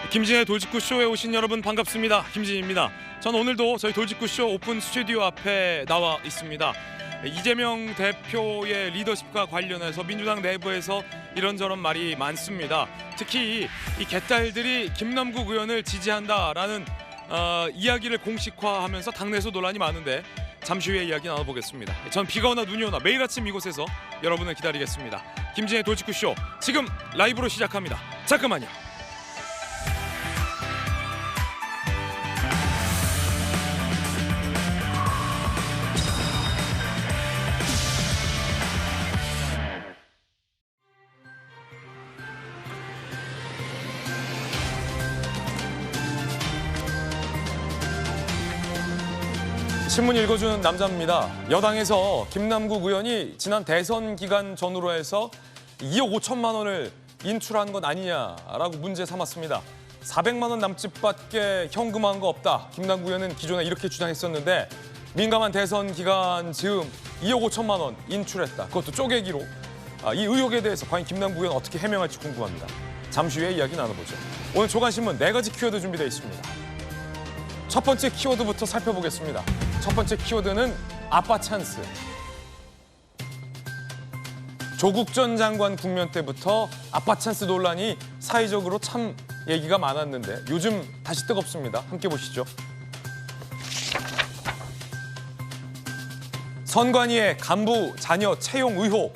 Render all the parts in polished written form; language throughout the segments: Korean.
김진의 돌직구쇼에 오신 여러분 반갑습니다. 김진입니다. 전 오늘도 저희 돌직구쇼 오픈 스튜디오 앞에 나와 있습니다. 이재명 대표의 리더십과 관련해서 민주당 내부에서 이런저런 말이 많습니다. 특히 이 개딸들이 김남국 의원을 지지한다라는 이야기를 공식화하면서 당내에서 논란이 많은데 잠시 후에 이야기 나눠보겠습니다. 전 비가 오나 눈이 오나 매일 아침 이곳에서 여러분을 기다리겠습니다. 김진의 돌직구쇼 지금 라이브로 시작합니다. 잠깐만요. 신문 읽어주는 남자입니다. 여당에서 김남국 의원이 지난 대선 기간 전후로 해서 2억 5천만 원을 인출한 것 아니냐라고 문제 삼았습니다. 400만 원 남짓밖에 현금화한 거 없다. 김남국 의원은 기존에 이렇게 주장했었는데 민감한 대선 기간 즈음 2억 5천만 원 인출했다. 그것도 쪼개기로. 이 의혹에 대해서 과연 김남국 의원 어떻게 해명할지 궁금합니다. 잠시 후에 이야기 나눠보죠. 오늘 조간신문 4가지 키워드 준비되어 있습니다. 첫 번째 키워드부터 살펴보겠습니다. 첫 번째 키워드는 아빠 찬스. 조국 전 장관 국면 때부터 아빠 찬스 논란이 사회적으로 참 얘기가 많았는데 요즘 다시 뜨겁습니다. 함께 보시죠. 선관위의 간부 자녀 채용 의혹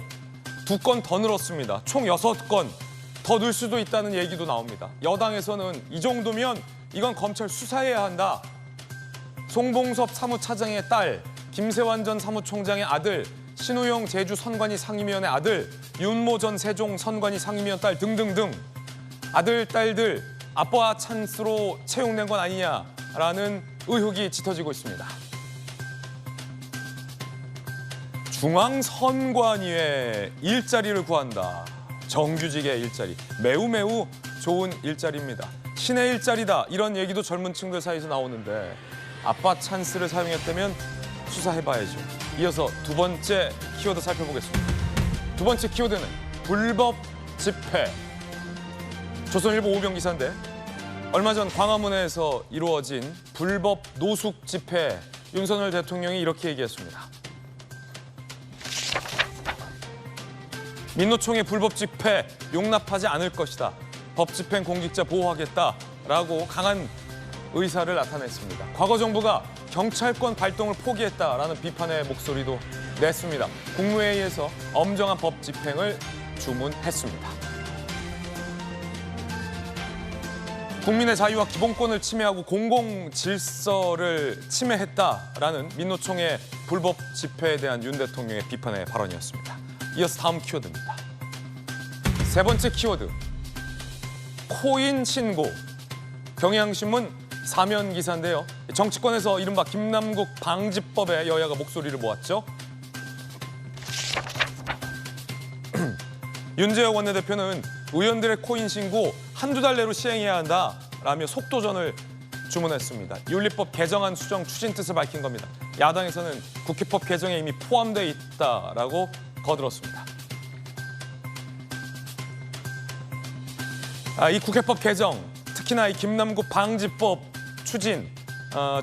2건 더 늘었습니다. 총 6건 더 늘 수도 있다는 얘기도 나옵니다. 여당에서는 이 정도면 이건 검찰 수사해야 한다. 송봉섭 사무차장의 딸, 김세환 전 사무총장의 아들, 신우용 제주 선관위 상임위원의 아들, 윤모 전 세종 선관위 상임위원 딸 등등등 아들, 딸들 아빠 찬스로 채용된 건 아니냐라는 의혹이 짙어지고 있습니다. 중앙선관위에 일자리를 구한다. 정규직의 일자리, 매우 좋은 일자리입니다. 신의 일자리다 이런 얘기도 젊은 층들 사이에서 나오는데 아빠 찬스를 사용했다면 수사해봐야죠. 이어서 두 번째 키워드 살펴보겠습니다. 두 번째 키워드는 불법 집회. 조선일보 오병 기사인데 얼마 전 광화문에서 이루어진 불법 노숙 집회 윤석열 대통령이 이렇게 얘기했습니다. 민노총의 불법 집회 용납하지 않을 것이다. 법 집행 공직자 보호하겠다라고 강한 의사를 나타냈습니다. 과거 정부가 경찰권 발동을 포기했다라는 비판의 목소리도 냈습니다. 국무회의에서 엄정한 법 집행을 주문했습니다. 국민의 자유와 기본권을 침해하고 공공 질서를 침해했다라는 민노총의 불법 집회에 대한 윤 대통령의 비판의 발언이었습니다. 이어서 다음 키워드입니다. 세 번째 키워드. 코인 신고. 경향신문 사면 기사인데요. 정치권에서 이른바 김남국 방지법에 여야가 목소리를 모았죠. 윤재혁 원내대표는 의원들의 코인 신고 한두 달 내로 시행해야 한다라며 속도전을 주문했습니다. 윤리법 개정안 수정 추진 뜻을 밝힌 겁니다. 야당에서는 국회법 개정에 이미 포함되어 있다라고 거들었습니다. 이 국회법 개정, 특히나 이 김남국 방지법 추진,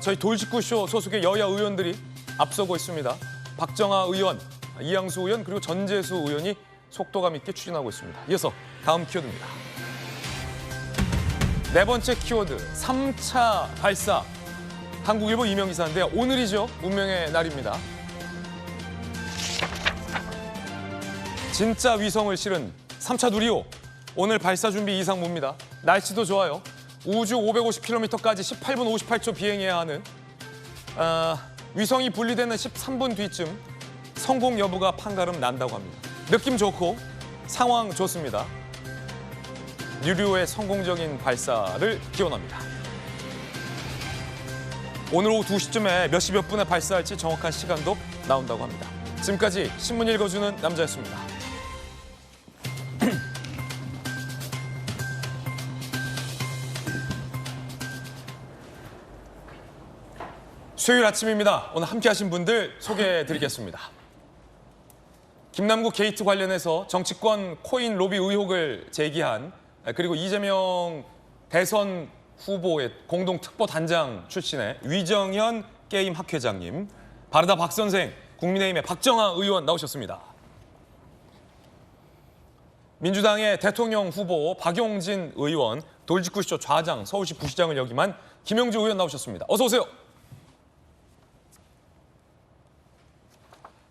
저희 돌직구쇼 소속의 여야 의원들이 앞서고 있습니다. 박정아 의원, 이양수 의원 그리고 전재수 의원이 속도감 있게 추진하고 있습니다. 이어서 다음 키워드입니다. 네 번째 키워드, 3차 발사. 한국일보 이명 기사인데요. 오늘이죠. 운명의 날입니다. 진짜 위성을 실은 3차 누리호. 오늘 발사 준비 이상무입니다. 날씨도 좋아요. 우주 550km까지 18분 58초 비행해야 하는 위성이 분리되는 13분 뒤쯤 성공 여부가 판가름 난다고 합니다. 느낌 좋고 상황 좋습니다. 누리호의 성공적인 발사를 기원합니다. 오늘 오후 2시쯤에 몇 시 몇 분에 발사할지 정확한 시간도 나온다고 합니다. 지금까지 신문 읽어주는 남자였습니다. 수요일 아침입니다. 오늘 함께하신 분들 소개해드리겠습니다. 김남국 게이트 관련해서 정치권 코인 로비 의혹을 제기한 그리고 이재명 대선 후보의 공동 특보단장 출신의 위정현 게임 학회장님, 바르다 박 선생, 국민의힘의 박정아 의원 나오셨습니다. 민주당의 대통령 후보 박용진 의원, 돌직구시조 좌장, 서울시 부시장을 역임한 김영주 의원 나오셨습니다. 어서 오세요.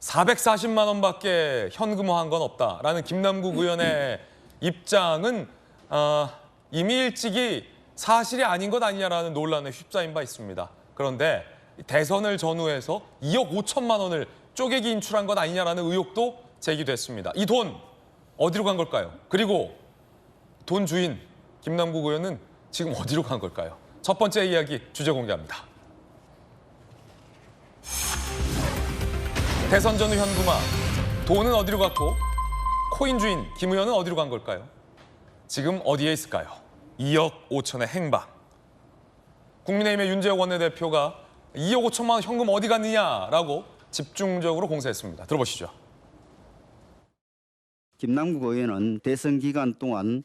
440만 원밖에 현금화한 건 없다라는 김남국 의원의 입장은 이미 일찍이 사실이 아닌 것 아니냐라는 논란에 휩싸인 바 있습니다. 그런데 대선을 전후해서 2억 5천만 원을 쪼개기 인출한 것 아니냐라는 의혹도 제기됐습니다. 이 돈 어디로 간 걸까요? 그리고 돈 주인 김남국 의원은 지금 어디로 간 걸까요? 첫 번째 이야기 주제 공개합니다. 대선 전후 현금화, 돈은 어디로 갔고 코인 주인 김 의원은 어디로 간 걸까요? 지금 어디에 있을까요? 2억 5천의 행방. 국민의힘의 윤재욱 원내대표가 2억 5천만 원 현금 어디 갔느냐라고 집중적으로 공세했습니다. 들어보시죠. 김남국 의원은 대선 기간 동안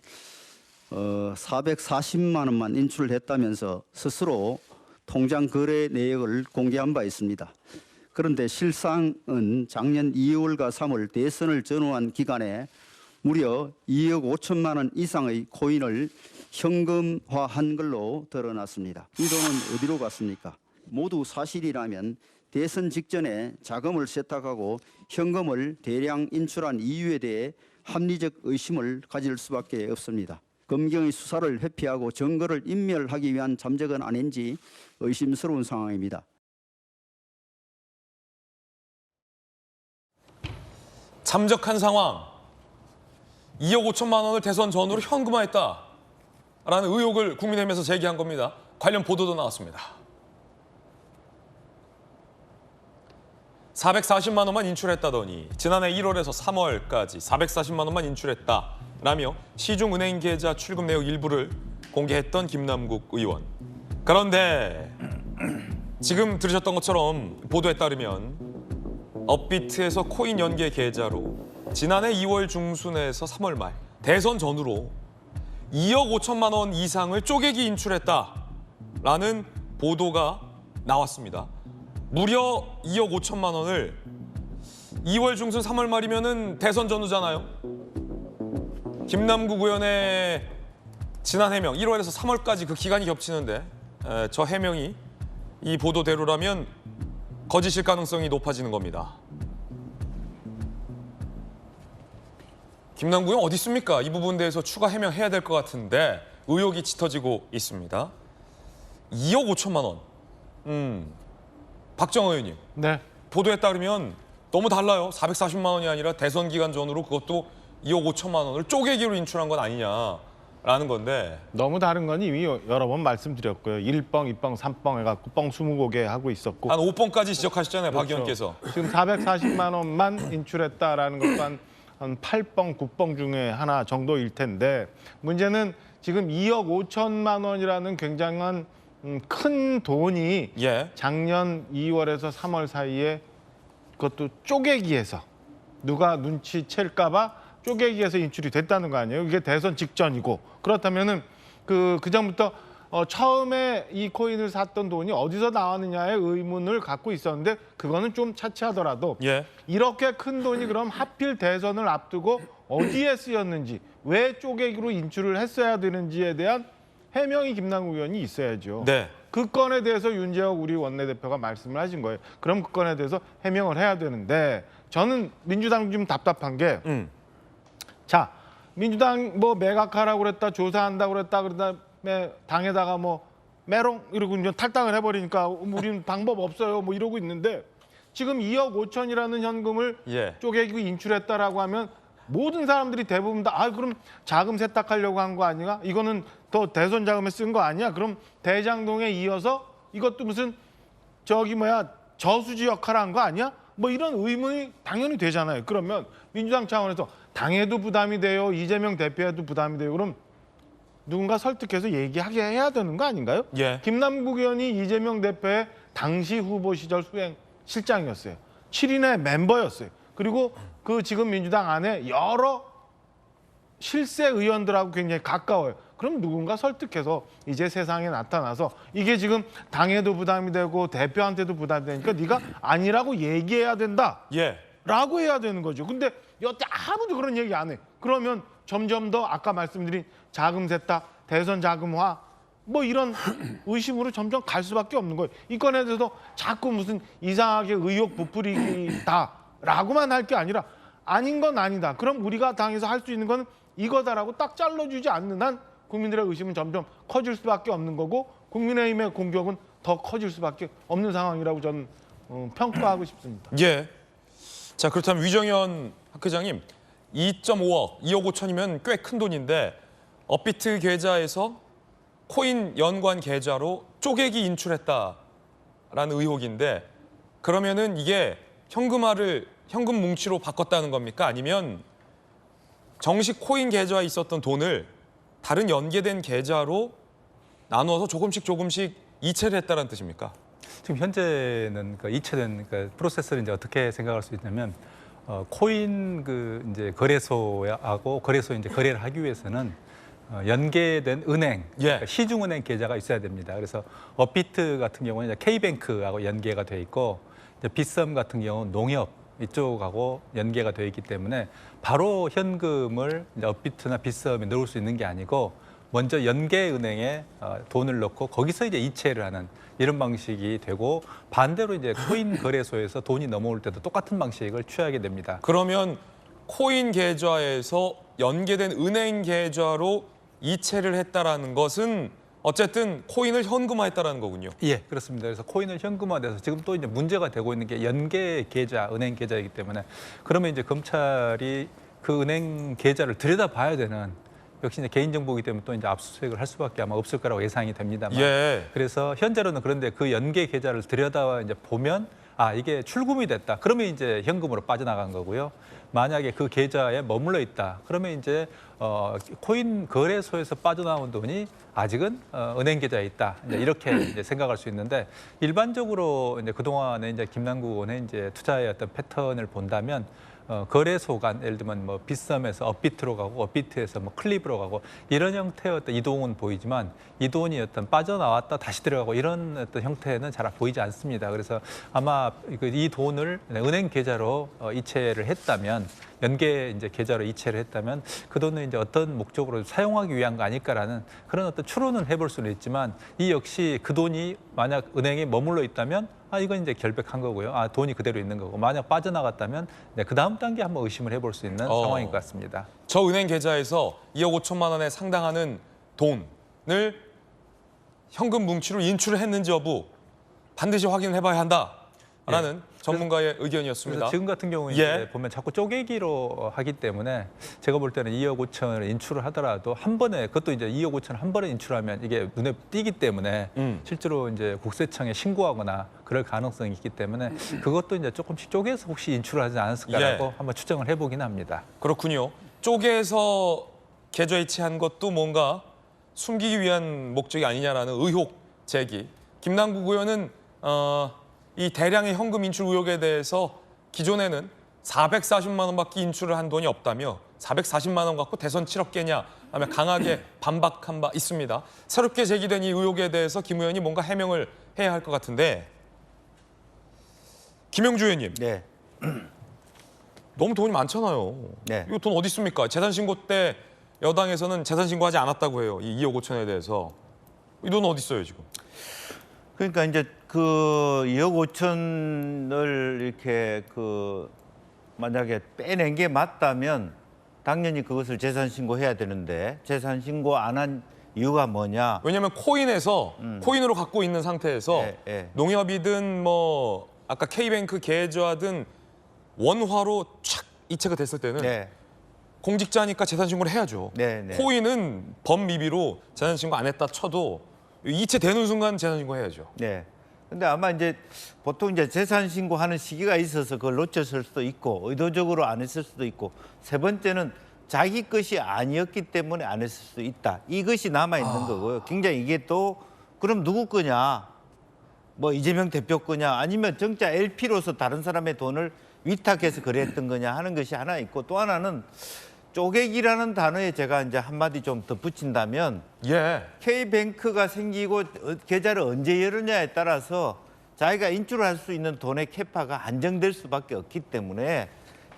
440만 원만 인출했다면서 스스로 통장 거래 내역을 공개한 바 있습니다. 그런데 실상은 작년 2월과 3월 대선을 전후한 기간에 무려 2억 5천만 원 이상의 코인을 현금화한 걸로 드러났습니다. 이 돈은 어디로 갔습니까? 모두 사실이라면 대선 직전에 자금을 세탁하고 현금을 대량 인출한 이유에 대해 합리적 의심을 가질 수밖에 없습니다. 검경의 수사를 회피하고 증거를 인멸하기 위한 잠적은 아닌지 의심스러운 상황입니다. 잠적한 상황, 2억 5천만 원을 대선 전후로 현금화했다라는 의혹을 국민의힘에서 제기한 겁니다. 관련 보도도 나왔습니다. 440만 원만 인출했다더니 지난해 1월에서 3월까지 440만 원만 인출했다라며 시중은행 계좌 출금 내역 일부를 공개했던 김남국 의원. 그런데 지금 들으셨던 것처럼 보도에 따르면 업비트에서 코인 연계 계좌로 지난해 2월 중순에서 3월 말 대선 전후로 2억 5천만 원 이상을 쪼개기 인출했다라는 보도가 나왔습니다. 무려 2억 5천만 원을 2월 중순 3월 말이면은 대선 전후잖아요. 김남국 의원의 지난 해명 1월에서 3월까지 그 기간이 겹치는데 저 해명이 이 보도대로라면 거짓일 가능성이 높아지는 겁니다. 김남국 의원 어디 있습니까? 이 부분에 대해서 추가 해명해야 될 것 같은데 의혹이 짙어지고 있습니다. 2억 5천만 원. 박정아 의원님. 네. 보도에 따르면 너무 달라요. 440만 원이 아니라 대선 기간 전후로 그것도 2억 5천만 원을 쪼개기로 인출한 건 아니냐라는 건데. 너무 다른 건 이미 여러 번 말씀드렸고요. 1뻥, 2뻥, 3뻥 해갖고 뻥 20곡에 하고 있었고. 한 5번까지 지적하셨잖아요. 박 그렇죠. 의원께서. 지금 440만 원만 인출했다라는 것도 한 8뻥, 9뻥 중에 하나 정도일 텐데 문제는 지금 2억 5천만 원이라는 굉장한 큰 돈이 예. 작년 2월에서 3월 사이에 그것도 쪼개기해서 누가 눈치챌까 봐 쪼개기해서 인출이 됐다는 거 아니에요? 이게 대선 직전이고 그렇다면은 그 전부터 처음에 이 코인을 샀던 돈이 어디서 나왔느냐의 의문을 갖고 있었는데 그거는 좀 차치하더라도 예. 이렇게 큰 돈이 그럼 하필 대선을 앞두고 어디에 쓰였는지 왜 쪼개기로 인출을 했어야 되는지에 대한 해명이 김남국 의원이 있어야죠. 네. 그 건에 대해서 윤재욱 우리 원내대표가 말씀을 하신 거예요. 그럼 그 건에 대해서 해명을 해야 되는데 저는 민주당 좀 답답한 게 자, 민주당 뭐 매각하라고 그랬다, 조사한다고 그랬다, 그다음에 당에다가 뭐 메롱 이러고 이제 탈당을 해버리니까 우리는 방법 없어요 뭐 이러고 있는데 지금 2억 5천이라는 현금을 예. 쪼개기고 인출했다라고 하면 모든 사람들이 대부분 다 그럼 자금 세탁하려고 한 거 아니야? 이거는 더 대선 자금에 쓴 거 아니야? 그럼 대장동에 이어서 이것도 무슨 저수지 역할을 한 거 아니야? 뭐 이런 의문이 당연히 되잖아요. 그러면 민주당 차원에서 당에도 부담이 돼요. 이재명 대표에도 부담이 돼요. 그럼 누군가 설득해서 얘기하게 해야 되는 거 아닌가요? 예. 김남국 의원이 이재명 대표의 당시 후보 시절 수행 실장이었어요. 7인의 멤버였어요. 그리고 그 지금 민주당 안에 여러 실세 의원들하고 굉장히 가까워요. 그럼 누군가 설득해서 이제 세상에 나타나서 이게 지금 당에도 부담이 되고 대표한테도 부담이 되니까 네가 아니라고 얘기해야 된다. 예. 라고 해야 되는 거죠. 근데 여태 아무도 그런 얘기 안 해. 그러면 점점 더 아까 말씀드린 자금 세탁, 대선 자금화 뭐 이런 의심으로 점점 갈 수밖에 없는 거예요. 이 건에 대해서 자꾸 무슨 이상하게 의혹 부풀이다라고만 할 게 아니라 아닌 건 아니다. 그럼 우리가 당에서 할 수 있는 건 이거다라고 딱 잘라주지 않는 한 국민들의 의심은 점점 커질 수밖에 없는 거고 국민의힘의 공격은 더 커질 수밖에 없는 상황이라고 저는 평가하고 싶습니다. 예. 자, 그렇다면 위정현 학회장님, 2.5억, 2억 5천이면 꽤 큰 돈인데 업비트 계좌에서 코인 연관 계좌로 쪼개기 인출했다라는 의혹인데 그러면은 이게 현금화를 현금 뭉치로 바꿨다는 겁니까? 아니면 정식 코인 계좌에 있었던 돈을 다른 연계된 계좌로 나누어서 조금씩 이체를 했다는 뜻입니까? 지금 현재는 그 이체된 그 프로세스를 이제 어떻게 생각할 수 있냐면 코인 그 이제 거래소하고 거래소 이제 거래를 하기 위해서는 연계된 은행, 예. 그러니까 시중은행 계좌가 있어야 됩니다. 그래서 업비트 같은 경우는 이제 K뱅크하고 연계가 돼 있고 이제 빗썸 같은 경우는 농협 이쪽하고 연계가 되어 있기 때문에 바로 현금을 이제 업비트나 빗썸에 넣을 수 있는 게 아니고 먼저 연계은행에 돈을 넣고 거기서 이제 이체를 하는 이런 방식이 되고 반대로 이제 코인 거래소에서 돈이 넘어올 때도 똑같은 방식을 취하게 됩니다. 그러면 코인 계좌에서 연계된 은행 계좌로 이체를 했다라는 것은 어쨌든 코인을 현금화했다라는 거군요. 예, 그렇습니다. 그래서 코인을 현금화돼서 지금 또 이제 문제가 되고 있는 게 연계 계좌, 은행 계좌이기 때문에 그러면 이제 검찰이 그 은행 계좌를 들여다봐야 되는 역시 이제 개인정보이기 때문에 또 이제 압수수색을 할 수밖에 아마 없을 거라고 예상이 됩니다만. 예. 그래서 현재로는 그런데 그 연계 계좌를 들여다 이제 보면 아 이게 출금이 됐다. 그러면 이제 현금으로 빠져나간 거고요. 만약에 그 계좌에 머물러 있다. 그러면 이제 코인 거래소에서 빠져나온 돈이 아직은 은행 계좌에 있다. 이제 이렇게 이제 생각할 수 있는데 일반적으로 이제 그 동안에 이제 김남국 의원의 이제 투자의 어떤 패턴을 본다면. 거래소 간 예를 들면 뭐 빗썸에서 업비트로 가고 업비트에서 뭐 클립으로 가고 이런 형태의 어떤 이동은 보이지만 이 돈이 어떤 빠져나왔다 다시 들어가고 이런 어떤 형태는 잘 보이지 않습니다. 그래서 아마 이 돈을 은행 계좌로 이체를 했다면 연계 이제 계좌로 이체를 했다면 그 돈을 이제 어떤 목적으로 사용하기 위한 거 아닐까라는 그런 어떤 추론은 해볼 수는 있지만 이 역시 그 돈이 만약 은행에 머물러 있다면 아 이건 이제 결백한 거고요. 아 돈이 그대로 있는 거고 만약 빠져나갔다면 네, 그 다음 단계 한번 의심을 해볼 수 있는 상황인 것 같습니다. 저 은행 계좌에서 2억 5천만 원에 상당하는 돈을 현금 뭉치로 인출을 했는지 여부 반드시 확인을 해봐야 한다라는 전문가의 의견이었습니다. 그래서 지금 같은 경우에 예. 이제 보면 자꾸 쪼개기로 하기 때문에 제가 볼 때는 2억 5천을 인출을 하더라도 한 번에 그것도 이제 2억 5천 한 번에 인출하면 이게 눈에 띄기 때문에 실제로 이제 국세청에 신고하거나 그럴 가능성이 있기 때문에 그것도 이제 조금씩 쪼개서 혹시 인출을 하지 않았을까라고 예. 한번 추정을 해보긴 합니다. 그렇군요. 쪼개서 계좌 이체한 것도 뭔가 숨기기 위한 목적이 아니냐라는 의혹 제기. 김남국 의원은 이 대량의 현금 인출 의혹에 대해서 기존에는 440만 원밖에 인출을 한 돈이 없다며 440만 원 갖고 대선 치렀겠냐 하며 강하게 반박한 바 있습니다. 새롭게 제기된 이 의혹에 대해서 김 의원이 뭔가 해명을 해야 할 것 같은데 김영주 의원님. 네. 너무 돈이 많잖아요. 네. 이거 돈 어디 있습니까? 재산신고 때 여당에서는 재산신고하지 않았다고 해요. 이 2억 5천에 대해서. 이 돈 어디 있어요 지금? 그러니까 이제 그 2억 5천을 이렇게 그 만약에 빼낸 게 맞다면 당연히 그것을 재산 신고해야 되는데 재산 신고 안 한 이유가 뭐냐? 왜냐하면 코인에서 코인으로 갖고 있는 상태에서 예, 예. 농협이든 뭐 아까 K뱅크 계좌든 원화로 촥 이체가 됐을 때는 네. 공직자니까 재산신고를 해야죠. 네, 네. 코인은 범미비로 재산신고 안 했다 쳐도 이체되는 순간 재산신고 해야죠. 네. 근데 아마 이제 보통 이제 재산 신고하는 시기가 있어서 그걸 놓쳤을 수도 있고 의도적으로 안 했을 수도 있고 세 번째는 자기 것이 아니었기 때문에 안 했을 수도 있다. 이것이 남아 있는 거고요. 굉장히 이게 또 그럼 누구 거냐? 뭐 이재명 대표 거냐? 아니면 정짜 LP로서 다른 사람의 돈을 위탁해서 거래했던 거냐 하는 것이 하나 있고 또 하나는 쪼개기라는 단어에 제가 이제 한마디 좀 덧붙인다면 예. K뱅크가 생기고 계좌를 언제 열느냐에 따라서 자기가 인출할 수 있는 돈의 캐파가 한정될 수밖에 없기 때문에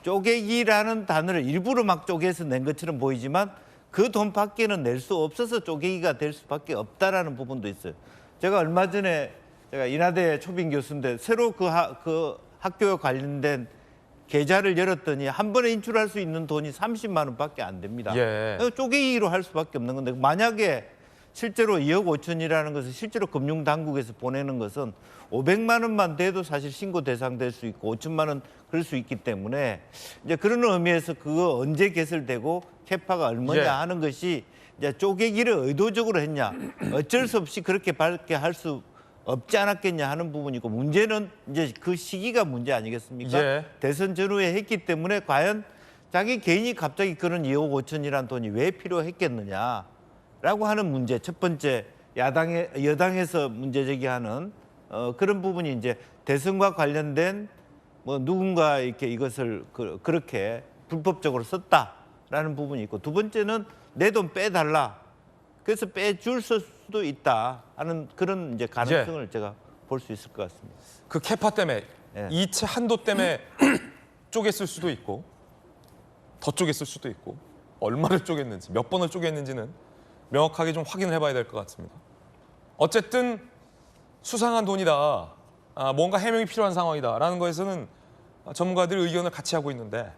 쪼개기라는 단어를 일부러 막 쪼개서 낸 것처럼 보이지만 그 돈 밖에는 낼 수 없어서 쪼개기가 될 수밖에 없다라는 부분도 있어요. 제가 얼마 전에 제가 인하대 초빙 교수인데 새로 그 학교에 관련된 계좌를 열었더니 한 번에 인출할 수 있는 돈이 30만 원밖에 안 됩니다. 예. 쪼개기로 할 수밖에 없는 건데 만약에 실제로 2억 5천이라는 것을 실제로 금융당국에서 보내는 것은 500만 원만 돼도 사실 신고 대상될 수 있고 5천만 원 그럴 수 있기 때문에 이제 그런 의미에서 그거 언제 개설되고 캐파가 얼마냐 예. 하는 것이 이제 쪼개기를 의도적으로 했냐 어쩔 수 없이 그렇게 밝게 할 수 없지 않았겠냐 하는 부분이고 문제는 이제 그 시기가 문제 아니겠습니까? 예. 대선 전후에 했기 때문에 과연 자기 개인이 갑자기 그런 2억 5천이라는 돈이 왜 필요했겠느냐라고 하는 문제. 첫 번째 여당에서 문제 제기하는 그런 부분이 이제 대선과 관련된 뭐 누군가 이렇게 이것을 그렇게 불법적으로 썼다라는 부분이 있고 두 번째는 내 돈 빼달라. 그래서 빼줄 수도 있다 하는 그런 이제 가능성을 제가 볼 수 있을 것 같습니다. 그 캐파 때문에 예. 이체 한도 때문에 쪼갰을 수도 있고 더 쪼갰을 수도 있고 얼마를 쪼갰는지 몇 번을 쪼갰는지는 명확하게 좀 확인을 해봐야 될 것 같습니다. 어쨌든 수상한 돈이다. 뭔가 해명이 필요한 상황이다라는 거에서는 전문가들의 의견을 같이 하고 있는데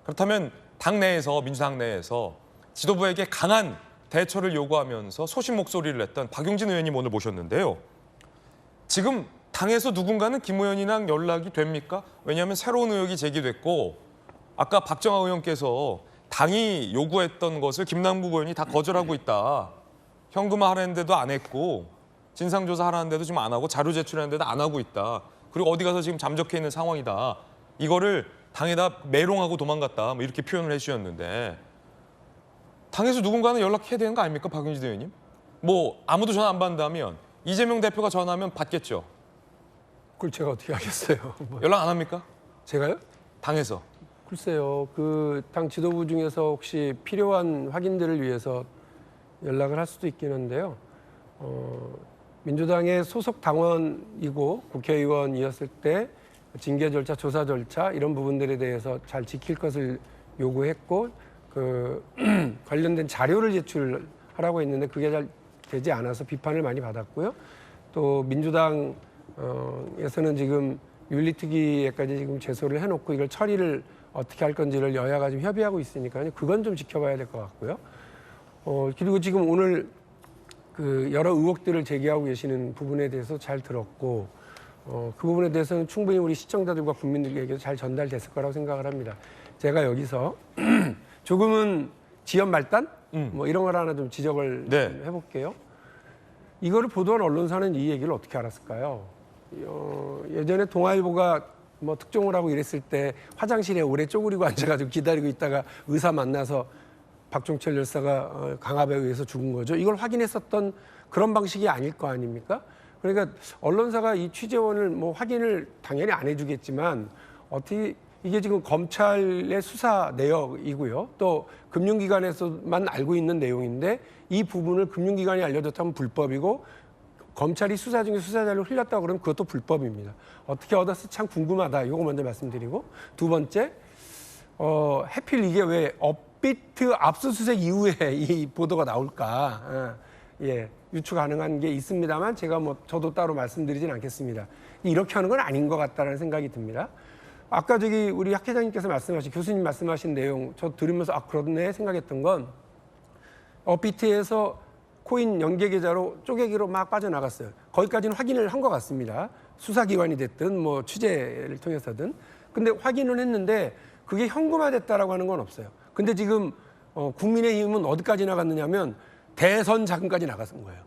그렇다면 당내에서 민주당 내에서 지도부에게 강한 대처를 요구하면서 소신 목소리를 냈던 박용진 의원님 오늘 모셨는데요. 지금 당에서 누군가는 김 의원이랑 연락이 됩니까? 왜냐하면 새로운 의혹이 제기됐고 아까 박정아 의원께서 당이 요구했던 것을 김남국 의원이 다 거절하고 있다. 현금화하라는데도 안 했고 진상조사 하라는데도 지금 안 하고 자료 제출하는데도 안 하고 있다. 그리고 어디 가서 지금 잠적해 있는 상황이다. 이거를 당에다 메롱하고 도망갔다. 뭐 이렇게 표현을 해주셨는데 당에서 누군가는 연락해야 되는 거 아닙니까? 박용진 의원님? 뭐 아무도 전화 안 받는다면 이재명 대표가 전화하면 받겠죠. 그걸 제가 어떻게 하겠어요? 뭐. 연락 안 합니까? 제가요? 당에서. 글쎄요. 그 당 지도부 중에서 혹시 필요한 확인들을 위해서 연락을 할 수도 있긴 한데요. 민주당의 소속 당원이고 국회의원이었을 때 징계 절차, 조사 절차 이런 부분들에 대해서 잘 지킬 것을 요구했고 그 관련된 자료를 제출하라고 했는데 그게 잘 되지 않아서 비판을 많이 받았고요. 또 민주당에서는 지금 윤리특위에까지 지금 제소를 해놓고 이걸 처리를 어떻게 할 건지를 여야가 지금 협의하고 있으니까요. 그건 좀 지켜봐야 될 것 같고요. 그리고 지금 오늘 그 여러 의혹들을 제기하고 계시는 부분에 대해서 잘 들었고 그 부분에 대해서는 충분히 우리 시청자들과 국민들에게 잘 전달됐을 거라고 생각을 합니다. 제가 여기서 조금은 지연 말단 뭐 이런 걸 하나 좀 지적을 네. 좀 해볼게요. 이거를 보도한 언론사는 이 얘기를 어떻게 알았을까요? 예전에 동아일보가 뭐 특종을 하고 이랬을 때 화장실에 오래 쪼그리고 앉아가지고 기다리고 있다가 의사 만나서 박종철 열사가 강압에 의해서 죽은 거죠. 이걸 확인했었던 그런 방식이 아닐 거 아닙니까? 그러니까 언론사가 이 취재원을 뭐 확인을 당연히 안 해주겠지만 어떻게 이게 지금 검찰의 수사 내역이고요. 또 금융기관에서만 알고 있는 내용인데 이 부분을 금융기관이 알려줬다면 불법이고 검찰이 수사 중에 수사자를 흘렸다고 그러면 그것도 불법입니다. 어떻게 얻었을지 참 궁금하다. 이거 먼저 말씀드리고 두 번째, 하필 이게 왜 업비트 압수수색 이후에 이 보도가 나올까? 유추 가능한 게 있습니다만 제가 뭐 저도 따로 말씀드리진 않겠습니다. 이렇게 하는 건 아닌 것 같다는 생각이 듭니다. 아까 저기 우리 학 회장님께서 말씀하신 교수님 말씀하신 내용 저 들으면서 그렇네 생각했던 건 업비트에서 코인 연계 계좌로 쪼개기로 막 빠져나갔어요. 거기까지는 확인을 한 것 같습니다. 수사기관이 됐든 뭐 취재를 통해서든. 근데 확인은 했는데 그게 현금화됐다라고 하는 건 없어요. 근데 지금 국민의힘은 어디까지 나갔느냐면 대선 자금까지 나간 거예요.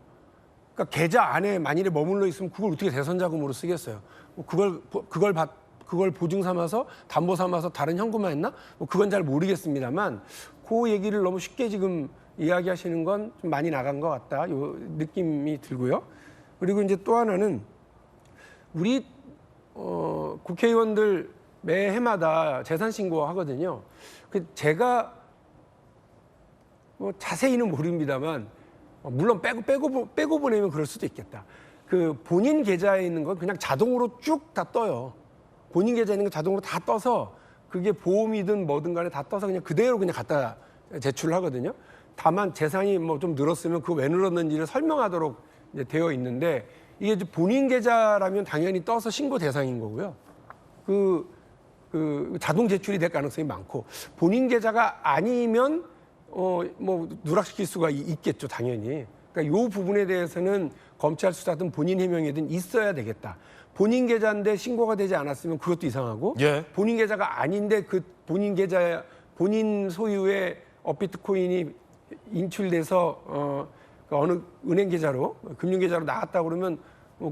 그러니까 계좌 안에 만일에 머물러 있으면 그걸 어떻게 대선 자금으로 쓰겠어요. 그걸 보증 삼아서 담보 삼아서 다른 현금화했나? 뭐 그건 잘 모르겠습니다만 그 얘기를 너무 쉽게 지금 이야기하시는 건 좀 많이 나간 것 같다. 요 느낌이 들고요. 그리고 이제 또 하나는 우리 국회의원들 매 해마다 재산 신고 하거든요. 제가 뭐 자세히는 모릅니다만 물론 빼고 보내면 그럴 수도 있겠다. 그 본인 계좌에 있는 건 그냥 자동으로 쭉 다 떠요. 본인 계좌에 있는 거 자동으로 다 떠서 그게 보험이든 뭐든 간에 다 떠서 그냥 그대로 그냥 갖다 제출을 하거든요. 다만 재산이 뭐 좀 늘었으면 그 왜 늘었는지를 설명하도록 이제 되어 있는데 이게 이제 본인 계좌라면 당연히 떠서 신고 대상인 거고요. 그 자동 제출이 될 가능성이 많고 본인 계좌가 아니면 뭐 누락시킬 수가 있겠죠, 당연히. 그러니까 이 부분에 대해서는 검찰 수사든 본인 해명이든 있어야 되겠다. 본인 계좌인데 신고가 되지 않았으면 그것도 이상하고 예. 본인 계좌가 아닌데 그 본인 계좌 본인 소유의 업비트코인이 인출돼서 어느 은행 계좌로 금융 계좌로 나왔다 그러면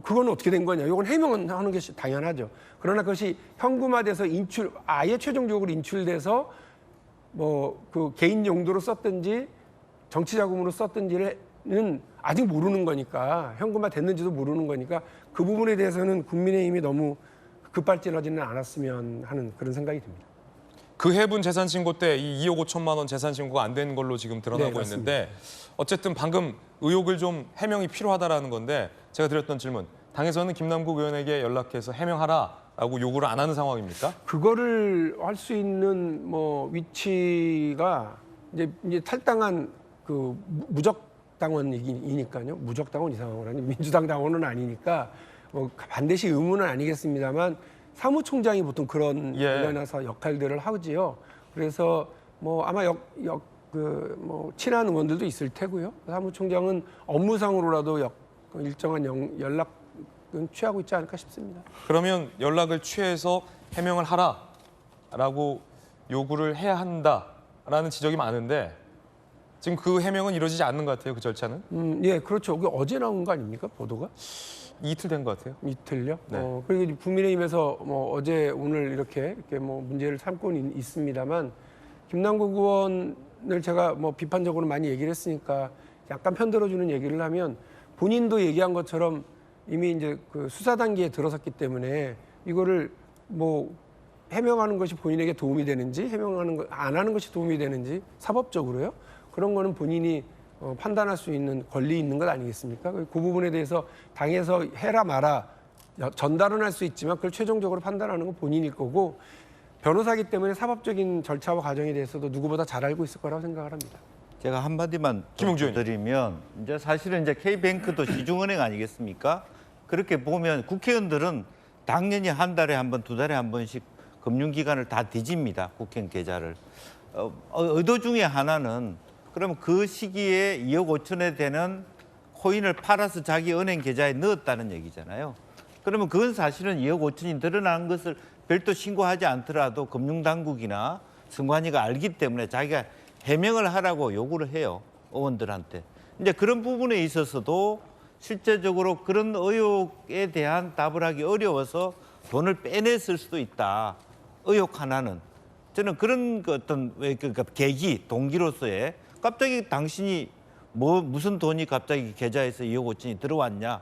그건 어떻게 된 거냐? 이건 해명은 하는 것이 당연하죠. 그러나 그것이 현금화돼서 아예 최종적으로 인출돼서 뭐 그 개인 용도로 썼든지 정치 자금으로 썼든지는 아직 모르는 거니까 현금화 됐는지도 모르는 거니까 그 부분에 대해서는 국민의힘이 너무 급발진하지는 않았으면 하는 그런 생각이 듭니다. 그 해분 재산 신고 때 이 2억 5천만 원 재산 신고가 안 된 걸로 지금 드러나고 네, 맞습니다. 있는데 어쨌든 방금 의혹을 좀 해명이 필요하다라는 건데 제가 드렸던 질문 당에서는 김남국 의원에게 연락해서 해명하라라고 요구를 안 하는 상황입니까? 그거를 할 수 있는 뭐 위치가 이제 탈당한 그 무적당원이니까요. 무적당원 이상한 거라니 민주당 당원은 아니니까 뭐 반드시 의무는 아니겠습니다만 사무총장이 보통 그런 예. 관련해서 역할들을 하지요. 그래서 뭐 아마 뭐 친한 의원들도 있을 테고요. 사무총장은 업무상으로라도 일정한 연락은 취하고 있지 않을까 싶습니다. 그러면 연락을 취해서 해명을 하라라고 요구를 해야 한다라는 지적이 많은데 지금 그 해명은 이루어지지 않는 것 같아요. 그 절차는. 예, 그렇죠. 그게 어제 나온 거 아닙니까? 보도가? 이틀 된 것 같아요. 이틀요? 네. 그리고 이제 국민의힘에서 뭐 어제 오늘 이렇게 뭐 문제를 삼고 있습니다만 김남국 의원을 제가 뭐 비판적으로 많이 얘기를 했으니까 약간 편들어주는 얘기를 하면 본인도 얘기한 것처럼 이미 이제 그 수사 단계에 들어섰기 때문에 이거를 뭐 해명하는 것이 본인에게 도움이 되는지 해명하는 거 안 하는 것이 도움이 되는지 사법적으로요. 그런 거는 본인이 판단할 수 있는 권리 있는 것 아니겠습니까? 그 부분에 대해서 당에서 해라 마라 전달은 할 수 있지만 그걸 최종적으로 판단하는 건 본인일 거고 변호사기 때문에 사법적인 절차와 과정에 대해서도 누구보다 잘 알고 있을 거라고 생각을 합니다. 제가 한마디만 김용주 드리면 이제 사실은 이제 K뱅크도 시중은행 아니겠습니까? 그렇게 보면 국회의원들은 당연히 한 달에 한 번, 두 달에 한 번씩 금융기관을 다 뒤집니다. 국회의원 계좌를. 의도 중에 하나는 그러면 그 시기에 2억 5천에 되는 코인을 팔아서 자기 은행 계좌에 넣었다는 얘기잖아요. 그러면 그건 사실은 2억 5천이 드러난 것을 별도 신고하지 않더라도 금융당국이나 선관위가 알기 때문에 자기가 해명을 하라고 요구를 해요. 의원들한테. 이제 그런 부분에 있어서도 실제적으로 그런 의혹에 대한 답을 하기 어려워서 돈을 빼냈을 수도 있다. 의혹 하나는. 저는 그런 어떤 그러니까 계기, 동기로서의 갑자기 당신이 무슨 돈이 갑자기 계좌에서 2억 5천이 들어왔냐.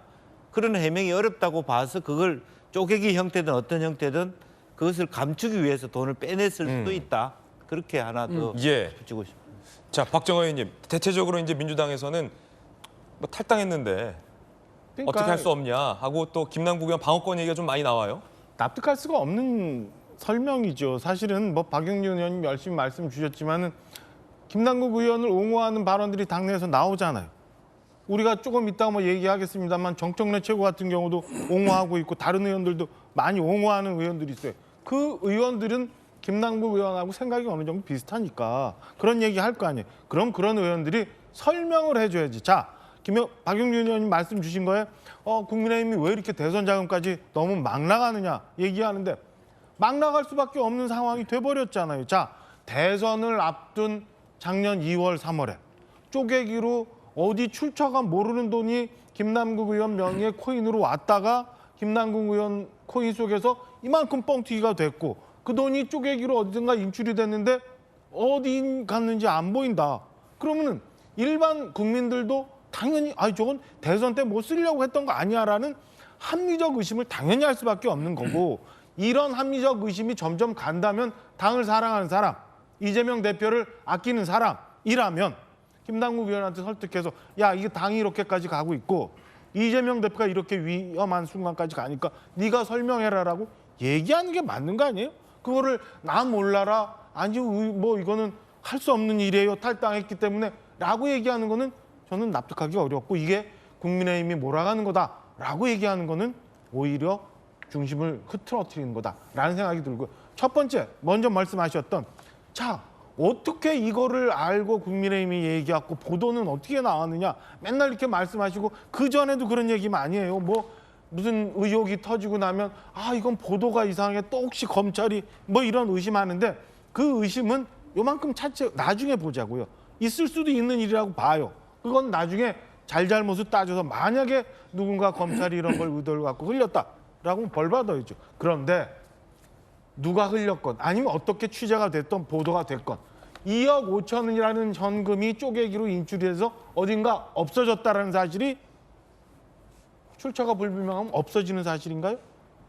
그런 해명이 어렵다고 봐서 그걸 쪼개기 형태든 어떤 형태든 그것을 감추기 위해서 돈을 빼냈을 수도 있다. 그렇게 하나 더 예. 붙이고 싶습니다. 자, 박정호 의원님. 대체적으로 이제 민주당에서는 뭐 탈당했는데 그러니까 어떻게 할 수 없냐 하고 또 김남국 의원 방어권 얘기가 좀 많이 나와요. 납득할 수가 없는 설명이죠. 사실은 뭐 박영준 의원님 열심히 말씀 주셨지만은 김남국 의원을 옹호하는 발언들이 당내에서 나오잖아요. 우리가 조금 이따가 뭐 얘기하겠습니다만 정청래 최고 같은 경우도 옹호하고 있고 다른 의원들도 많이 옹호하는 의원들이 있어요. 그 의원들은 김남국 의원하고 생각이 어느 정도 비슷하니까 그런 얘기 할 거 아니에요. 그럼 그런 의원들이 설명을 해줘야지. 자, 박영준 의원님 말씀 주신 거에 국민의힘이 왜 이렇게 대선 자금까지 너무 막 나가느냐 얘기하는데 막 나갈 수밖에 없는 상황이 돼버렸잖아요. 자, 대선을 앞둔 작년 2월, 3월에 쪼개기로 어디 출처가 모르는 돈이 김남국 의원 명의의 코인으로 왔다가 김남국 의원 코인 속에서 이만큼 뻥튀기가 됐고 그 돈이 쪼개기로 어디든가 인출이 됐는데 어디 갔는지 안 보인다. 그러면은 일반 국민들도 당연히 저건 대선 때 뭐 쓰려고 했던 거 아니야라는 합리적 의심을 당연히 할 수밖에 없는 거고 이런 합리적 의심이 점점 간다면 당을 사랑하는 사람, 이재명 대표를 아끼는 사람이라면 김남국 의원한테 설득해서 야 이게 당이 이렇게까지 가고 있고 이재명 대표가 이렇게 위험한 순간까지 가니까 네가 설명해라라고 얘기하는 게 맞는 거 아니에요? 그거를 나 몰라라 아니 뭐 이거는 할 수 없는 일이에요 탈당했기 때문에 라고 얘기하는 거는 저는 납득하기 어렵고 이게 국민의힘이 몰아가는 거다라고 얘기하는 거는 오히려 중심을 흐트러뜨리는 거다라는 생각이 들고요. 첫 번째 먼저 말씀하셨던 자 어떻게 이거를 알고 국민의힘이 얘기하고 보도는 어떻게 나왔느냐 맨날 이렇게 말씀하시고 그 전에도 그런 얘기 많이 해요. 뭐 무슨 의혹이 터지고 나면 아 이건 보도가 이상해 또 혹시 검찰이 뭐 이런 의심하는데 그 의심은 요만큼 차체 나중에 보자고요. 있을 수도 있는 일이라고 봐요. 그건 나중에 잘잘못을 따져서 만약에 누군가 검찰이 이런 걸 의도를 갖고 흘렸다라고 벌 받아야죠. 그런데 누가 흘렸건 아니면 어떻게 취재가 됐던 보도가 됐건 2억 5천원이라는 현금이 쪼개기로 인출해서 어딘가 없어졌다는 사실이 출처가 불분명하면 없어지는 사실인가요?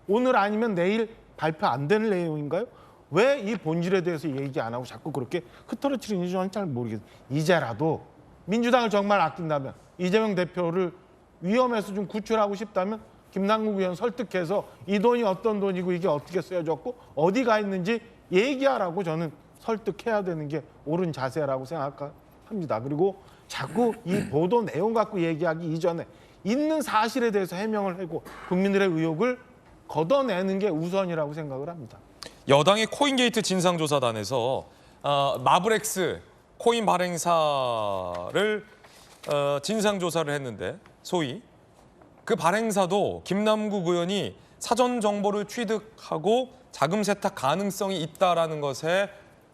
오늘 아니면 내일 발표 안 되는 내용인가요? 왜 이 본질에 대해서 얘기 안 하고 자꾸 그렇게 흐트러뜨리는지 저는 잘 모르겠어요. 이제라도 민주당을 정말 아낀다면 이재명 대표를 위험해서 좀 구출하고 싶다면 김남국 의원 설득해서 이 돈이 어떤 돈이고 이게 어떻게 쓰여졌고 어디 가 있는지 얘기하라고 저는 설득해야 되는 게 옳은 자세라고 생각합니다. 그리고 자꾸 이 보도 내용 갖고 얘기하기 이전에 있는 사실에 대해서 해명을 하고 국민들의 의혹을 걷어내는 게 우선이라고 생각을 합니다. 여당의 코인게이트 진상조사단에서 마블엑스 코인 발행사를 진상조사를 했는데 소위 그 발행사도 김남국 의원이 사전 정보를 취득하고 자금 세탁 가능성이 있다라는 것에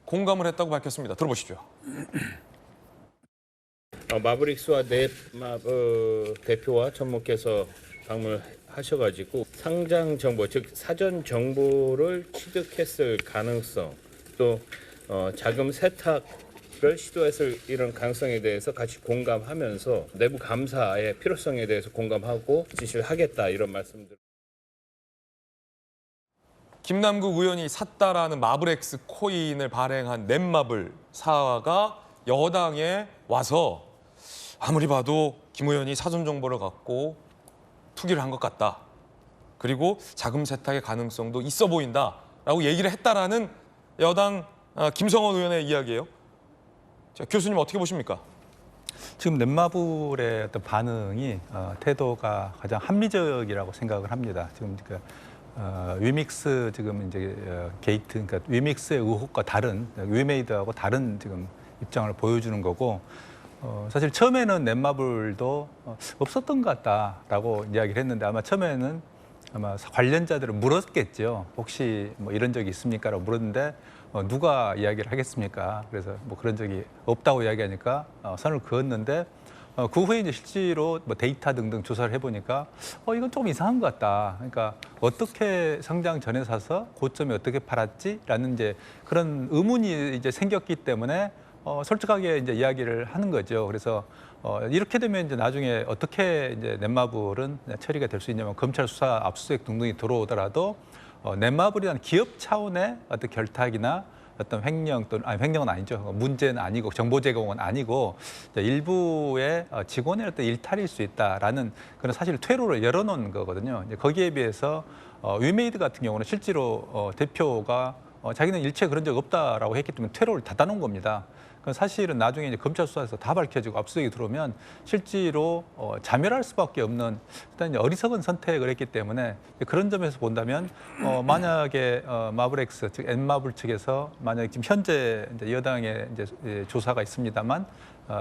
공감을 했다고 밝혔습니다. 들어보시죠. 마브릭스와 넷마블 대표와 접목해서 방문하셔가지고 상장 정보, 즉 사전 정보를 취득했을 가능성, 또 자금 세탁을 시도했을 이런 가능성에 대해서 같이 공감하면서 내부 감사의 필요성에 대해서 공감하고 지시를 하겠다 이런 말씀들. 김남국 의원이 샀다라는 마블엑스 코인을 발행한 넷마블 사가 여당에 와서 아무리 봐도 김 의원이 사전 정보를 갖고 투기를 한 것 같다. 그리고 자금 세탁의 가능성도 있어 보인다라고 얘기를 했다라는 여당 김성원 의원의 이야기예요. 자, 교수님 어떻게 보십니까? 지금 넷마블의 어떤 반응이 태도가 가장 합리적이라고 생각을 합니다. 지금 위믹스 지금 이제 게이트, 그러니까 위믹스의 의혹과 다른 위메이드하고 다른 지금 입장을 보여주는 거고. 사실 처음에는 넷마블도 없었던 것 같다라고 이야기를 했는데 아마 처음에는 아마 관련자들을 물었겠죠. 혹시 뭐 이런 적이 있습니까라고 물었는데 누가 이야기를 하겠습니까? 그래서 뭐 그런 적이 없다고 이야기하니까 선을 그었는데 그 후에 이제 실제로 뭐 데이터 등등 조사를 해보니까 이건 조금 이상한 것 같다. 그러니까 어떻게 상장 전에 사서 고점에 어떻게 팔았지라는 이제 그런 의문이 이제 생겼기 때문에. 솔직하게 이제 이야기를 하는 거죠. 그래서 이렇게 되면 이제 나중에 어떻게 이제 넷마블은 처리가 될 수 있냐면 검찰 수사 압수수색 등등이 들어오더라도 넷마블이라는 기업 차원의 어떤 결탁이나 어떤 횡령 또는 아니 횡령은 아니죠. 문제는 아니고 정보 제공은 아니고 일부의 직원의 어떤 일탈일 수 있다라는 그런 사실 퇴로를 열어놓은 거거든요. 이제 거기에 비해서 위메이드 같은 경우는 실제로 대표가 자기는 일체 그런 적 없다라고 했기 때문에 퇴로를 닫아놓은 겁니다. 사실은 나중에 이제 검찰 수사에서 다 밝혀지고 압수수색이 들어오면 실제로 자멸할 수밖에 없는 일단 이제 어리석은 선택을 했기 때문에 그런 점에서 본다면 만약에 마블엑스 즉 넷마블 측에서 만약에 지금 현재 이제 여당의 이제 조사가 있습니다만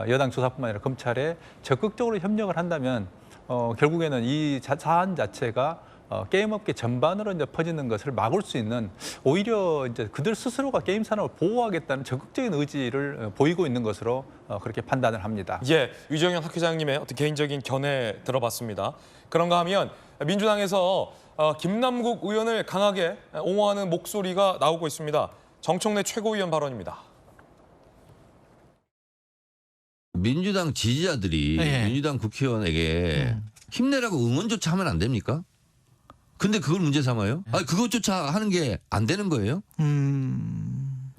여당 조사뿐만 아니라 검찰에 적극적으로 협력을 한다면 결국에는 이 사안 자체가 게임업계 전반으로 이제 퍼지는 것을 막을 수 있는 오히려 이제 그들 스스로가 게임 산업을 보호하겠다는 적극적인 의지를 보이고 있는 것으로 그렇게 판단을 합니다. 예, 유정현 학회장님의 어떤 개인적인 견해 들어봤습니다. 그런가 하면 민주당에서 김남국 의원을 강하게 옹호하는 목소리가 나오고 있습니다. 정청래 최고위원 발언입니다. 민주당 지지자들이 민주당 국회의원에게 힘내라고 응원조차 하면 안 됩니까? 근데 그걸 문제 삼아요? 아니, 그것조차 하는 게 안 되는 거예요?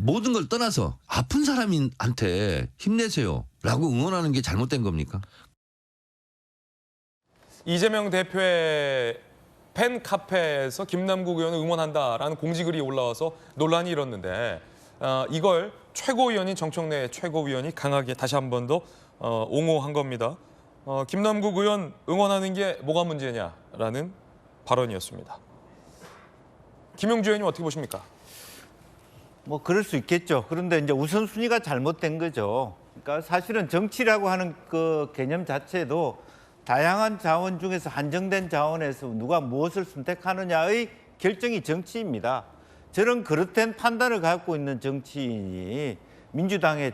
모든 걸 떠나서 아픈 사람한테 힘내세요라고 응원하는 게 잘못된 겁니까? 이재명 대표의 팬 카페에서 김남국 의원을 응원한다라는 공지글이 올라와서 논란이 일었는데 이걸 최고위원인 정청래 최고위원이 강하게 다시 한 번 더 옹호한 겁니다. 김남국 의원 응원하는 게 뭐가 문제냐라는 발언이었습니다. 김용주 의원님 어떻게 보십니까? 뭐 그럴 수 있겠죠. 그런데 이제 우선순위가 잘못된 거죠. 그러니까 사실은 정치라고 하는 그 개념 자체도 다양한 자원 중에서 한정된 자원에서 누가 무엇을 선택하느냐의 결정이 정치입니다. 저런 그릇된 판단을 갖고 있는 정치인이 민주당의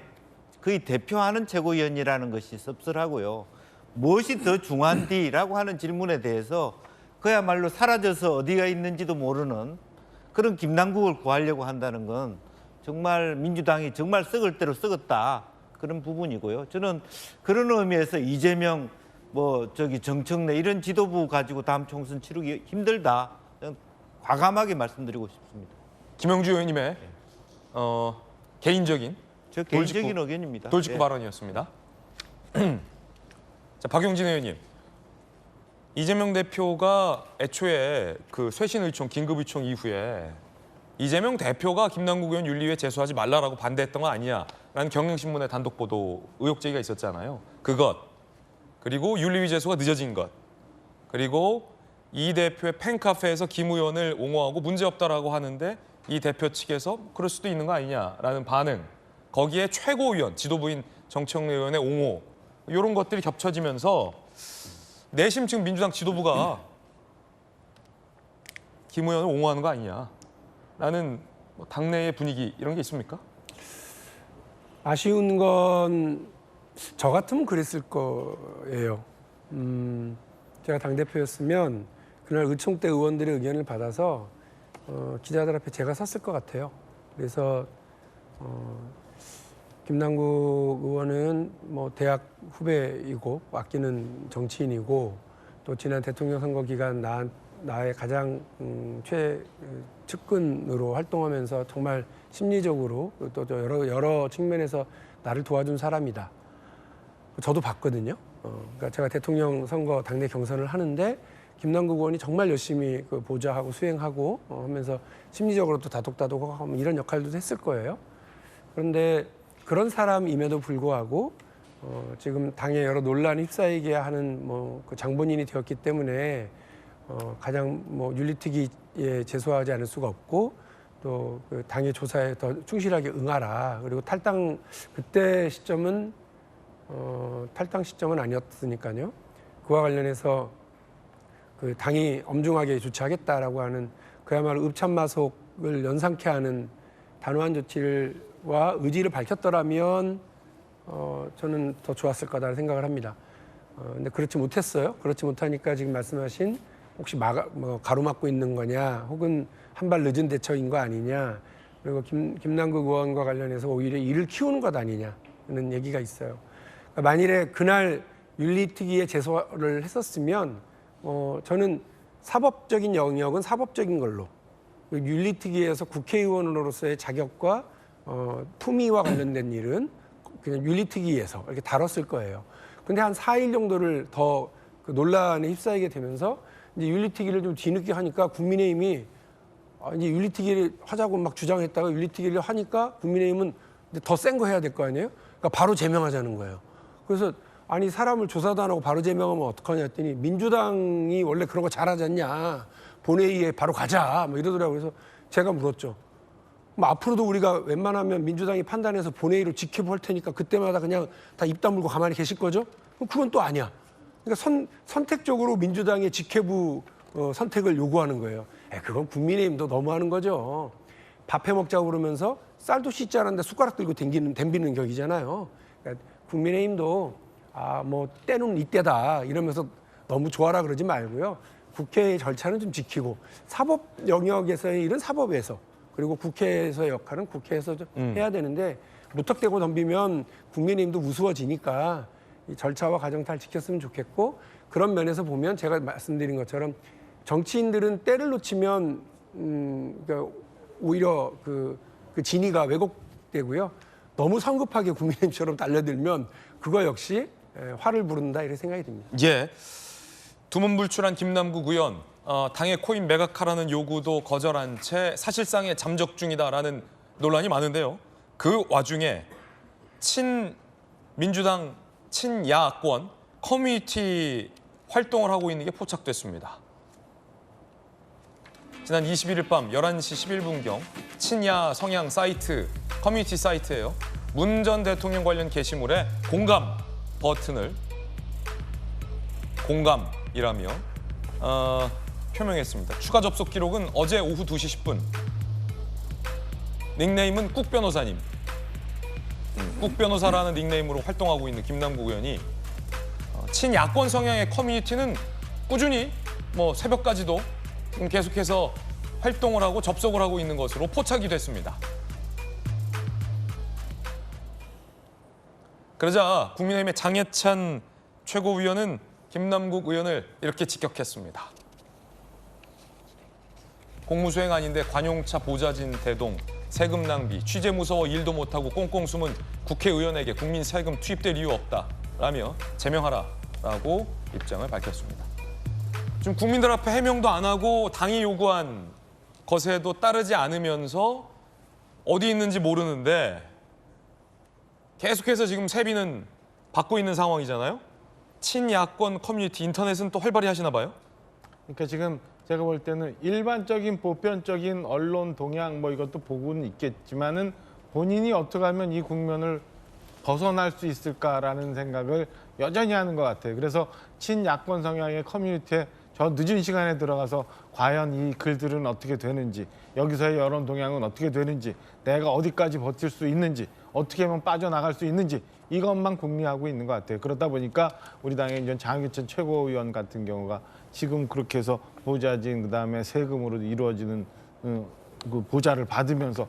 거의 대표하는 최고위원이라는 것이 씁쓸하고요. 무엇이 더 중요한디라고 하는 질문에 대해서 그야말로 사라져서 어디가 있는지도 모르는 그런 김남국을 구하려고 한다는 건 정말 민주당이 정말 썩을 대로 썩었다 그런 부분이고요. 저는 그런 의미에서 이재명 정청래 이런 지도부 가지고 다음 총선 치르기 힘들다. 과감하게 말씀드리고 싶습니다. 김용주 의원님의 개인적인 저 개인적인 의견입니다. 돌직구 예. 발언이었습니다. 자, 박용진 의원님. 이재명 대표가 애초에 그 쇄신의총, 긴급의총 이후에 이재명 대표가 김남국 의원 윤리위에 제소하지 말라라고 반대했던 거 아니냐라는 경향신문의 단독 보도 의혹 제기가 있었잖아요. 그것, 그리고 윤리위 제소가 늦어진 것, 그리고 이 대표의 팬카페에서 김 의원을 옹호하고 문제없다라고 하는데 이 대표 측에서 그럴 수도 있는 거 아니냐라는 반응, 거기에 최고위원, 지도부인 정청래 의원의 옹호, 이런 것들이 겹쳐지면서 내심 지금 민주당 지도부가 김 의원을 옹호하는 거 아니냐라는 당내의 분위기 이런 게 있습니까? 아쉬운 건 저 같으면 그랬을 거예요. 제가 당대표였으면 그날 의총 때 의원들의 의견을 받아서 기자들 앞에 제가 섰을 것 같아요. 그래서 김남국 의원은 뭐 대학 후배이고 아끼는 정치인이고 또 지난 대통령 선거 기간 나의 가장 최측근으로 활동하면서 정말 심리적으로 또 여러 측면에서 나를 도와준 사람이다. 저도 봤거든요. 그러니까 제가 대통령 선거 당내 경선을 하는데 김남국 의원이 정말 열심히 그 보좌하고 수행하고 하면서 심리적으로 또 다독다독하고 이런 역할도 했을 거예요. 그런데 그런 사람임에도 불구하고 지금 당에 여러 논란이 휩싸이게 하는 그 장본인이 되었기 때문에 가장 윤리특위에 제소하지 않을 수가 없고 또 그 당의 조사에 더 충실하게 응하라. 그리고 그때 시점은 탈당 시점은 아니었으니까요. 그와 관련해서 그 당이 엄중하게 조치하겠다라고 하는 그야말로 읍참마속을 연상케 하는 단호한 조치와 의지를 밝혔더라면 저는 더 좋았을 거다라는 생각을 합니다. 근데 그렇지 못했어요. 그렇지 못하니까 지금 말씀하신 혹시 가로막고 있는 거냐, 혹은 한 발 늦은 대처인 거 아니냐, 그리고 김남국 의원과 관련해서 오히려 일을 키우는 것 아니냐는 얘기가 있어요. 그러니까 만일에 그날 윤리특위에 제소를 했었으면 저는 사법적인 영역은 사법적인 걸로, 윤리특위에서 국회의원으로서의 자격과 품위와 관련된 일은 그냥 윤리특위에서 이렇게 다뤘을 거예요. 근데 한 4일 정도를 더 그 논란에 휩싸이게 되면서 이제 윤리특위를 좀 뒤늦게 하니까 국민의힘이 이제 윤리특위를 하자고 막 주장했다가 윤리특위를 하니까 국민의힘은 더 센 거 해야 될 거 아니에요? 그러니까 바로 제명하자는 거예요. 그래서 아니 사람을 조사도 안 하고 바로 제명하면 어떡하냐 했더니 민주당이 원래 그런 거 잘하지 않냐. 본회의에 바로 가자. 뭐 이러더라고요. 그래서 제가 물었죠. 뭐 앞으로도 우리가 웬만하면 민주당이 판단해서 본회의로 지켜볼 테니까 그때마다 그냥 다 입 다물고 가만히 계실 거죠? 그건 또 아니야. 그러니까 선택적으로 민주당의 직회부 선택을 요구하는 거예요. 그건 국민의힘도 너무하는 거죠. 밥 해먹자고 그러면서 쌀도 씻지 않았는데 숟가락 들고 덤비는 격이잖아요. 그러니까 국민의힘도 때는 이때다 이러면서 너무 좋아라 그러지 말고요. 국회의 절차는 좀 지키고 사법 영역에서의 일은 사법에서, 그리고 국회에서의 역할은 국회에서 좀 해야 되는데 무턱대고 덤비면 국민의힘도 우스워지니까 이 절차와 과정 잘 지켰으면 좋겠고, 그런 면에서 보면 제가 말씀드린 것처럼 정치인들은 때를 놓치면 그러니까 오히려 그 진위가 왜곡 되고요. 너무 성급하게 국민의힘처럼 달려들면 그거 역시 화를 부른다 이렇게 생각이 듭니다. 예. 두문불출한 김남국 의원, 당의 코인 매각하라는 요구도 거절한 채 사실상의 잠적 중이다라는 논란이 많은데요. 그 와중에 친민주당 친야권 커뮤니티 활동을 하고 있는 게 포착됐습니다. 지난 21일 밤 11시 11분경 친야 성향 사이트, 커뮤니티 사이트예요. 문 전 대통령 관련 게시물에 공감 버튼을 공감이라며 표명했습니다. 추가 접속 기록은 어제 오후 2시 10분. 닉네임은 꾹 변호사님. 꾹 변호사라는 닉네임으로 활동하고 있는 김남국 의원이 친야권 성향의 커뮤니티는 꾸준히 새벽까지도 지금 계속해서 활동을 하고 접속을 하고 있는 것으로 포착이 됐습니다. 그러자 국민의힘의 장해찬 최고위원은 김남국 의원을 이렇게 직격했습니다. 공무수행 아닌데 관용차 보좌진 대동, 세금 낭비, 취재 무서워 일도 못하고 꽁꽁 숨은 국회의원에게 국민 세금 투입될 이유 없다라며 제명하라라고 입장을 밝혔습니다. 지금 국민들 앞에 해명도 안 하고 당이 요구한 것에도 따르지 않으면서 어디 있는지 모르는데 계속해서 지금 세비는 받고 있는 상황이잖아요. 친야권 커뮤니티 인터넷은 또 활발히 하시나 봐요? 그러니까 지금 제가 볼 때는 일반적인 보편적인 언론 동향 이것도 보고는 있겠지만은 본인이 어떻게 하면 이 국면을 벗어날 수 있을까라는 생각을 여전히 하는 것 같아요. 그래서 친야권 성향의 커뮤니티에 저 늦은 시간에 들어가서 과연 이 글들은 어떻게 되는지, 여기서의 여론 동향은 어떻게 되는지, 내가 어디까지 버틸 수 있는지, 어떻게 하면 빠져나갈 수 있는지 이것만 궁리하고 있는 것 같아요. 그러다 보니까 우리 당의 이제 장해찬 최고위원 같은 경우가 지금 그렇게 해서 보좌진 그다음에 세금으로 이루어지는 그 보좌를 받으면서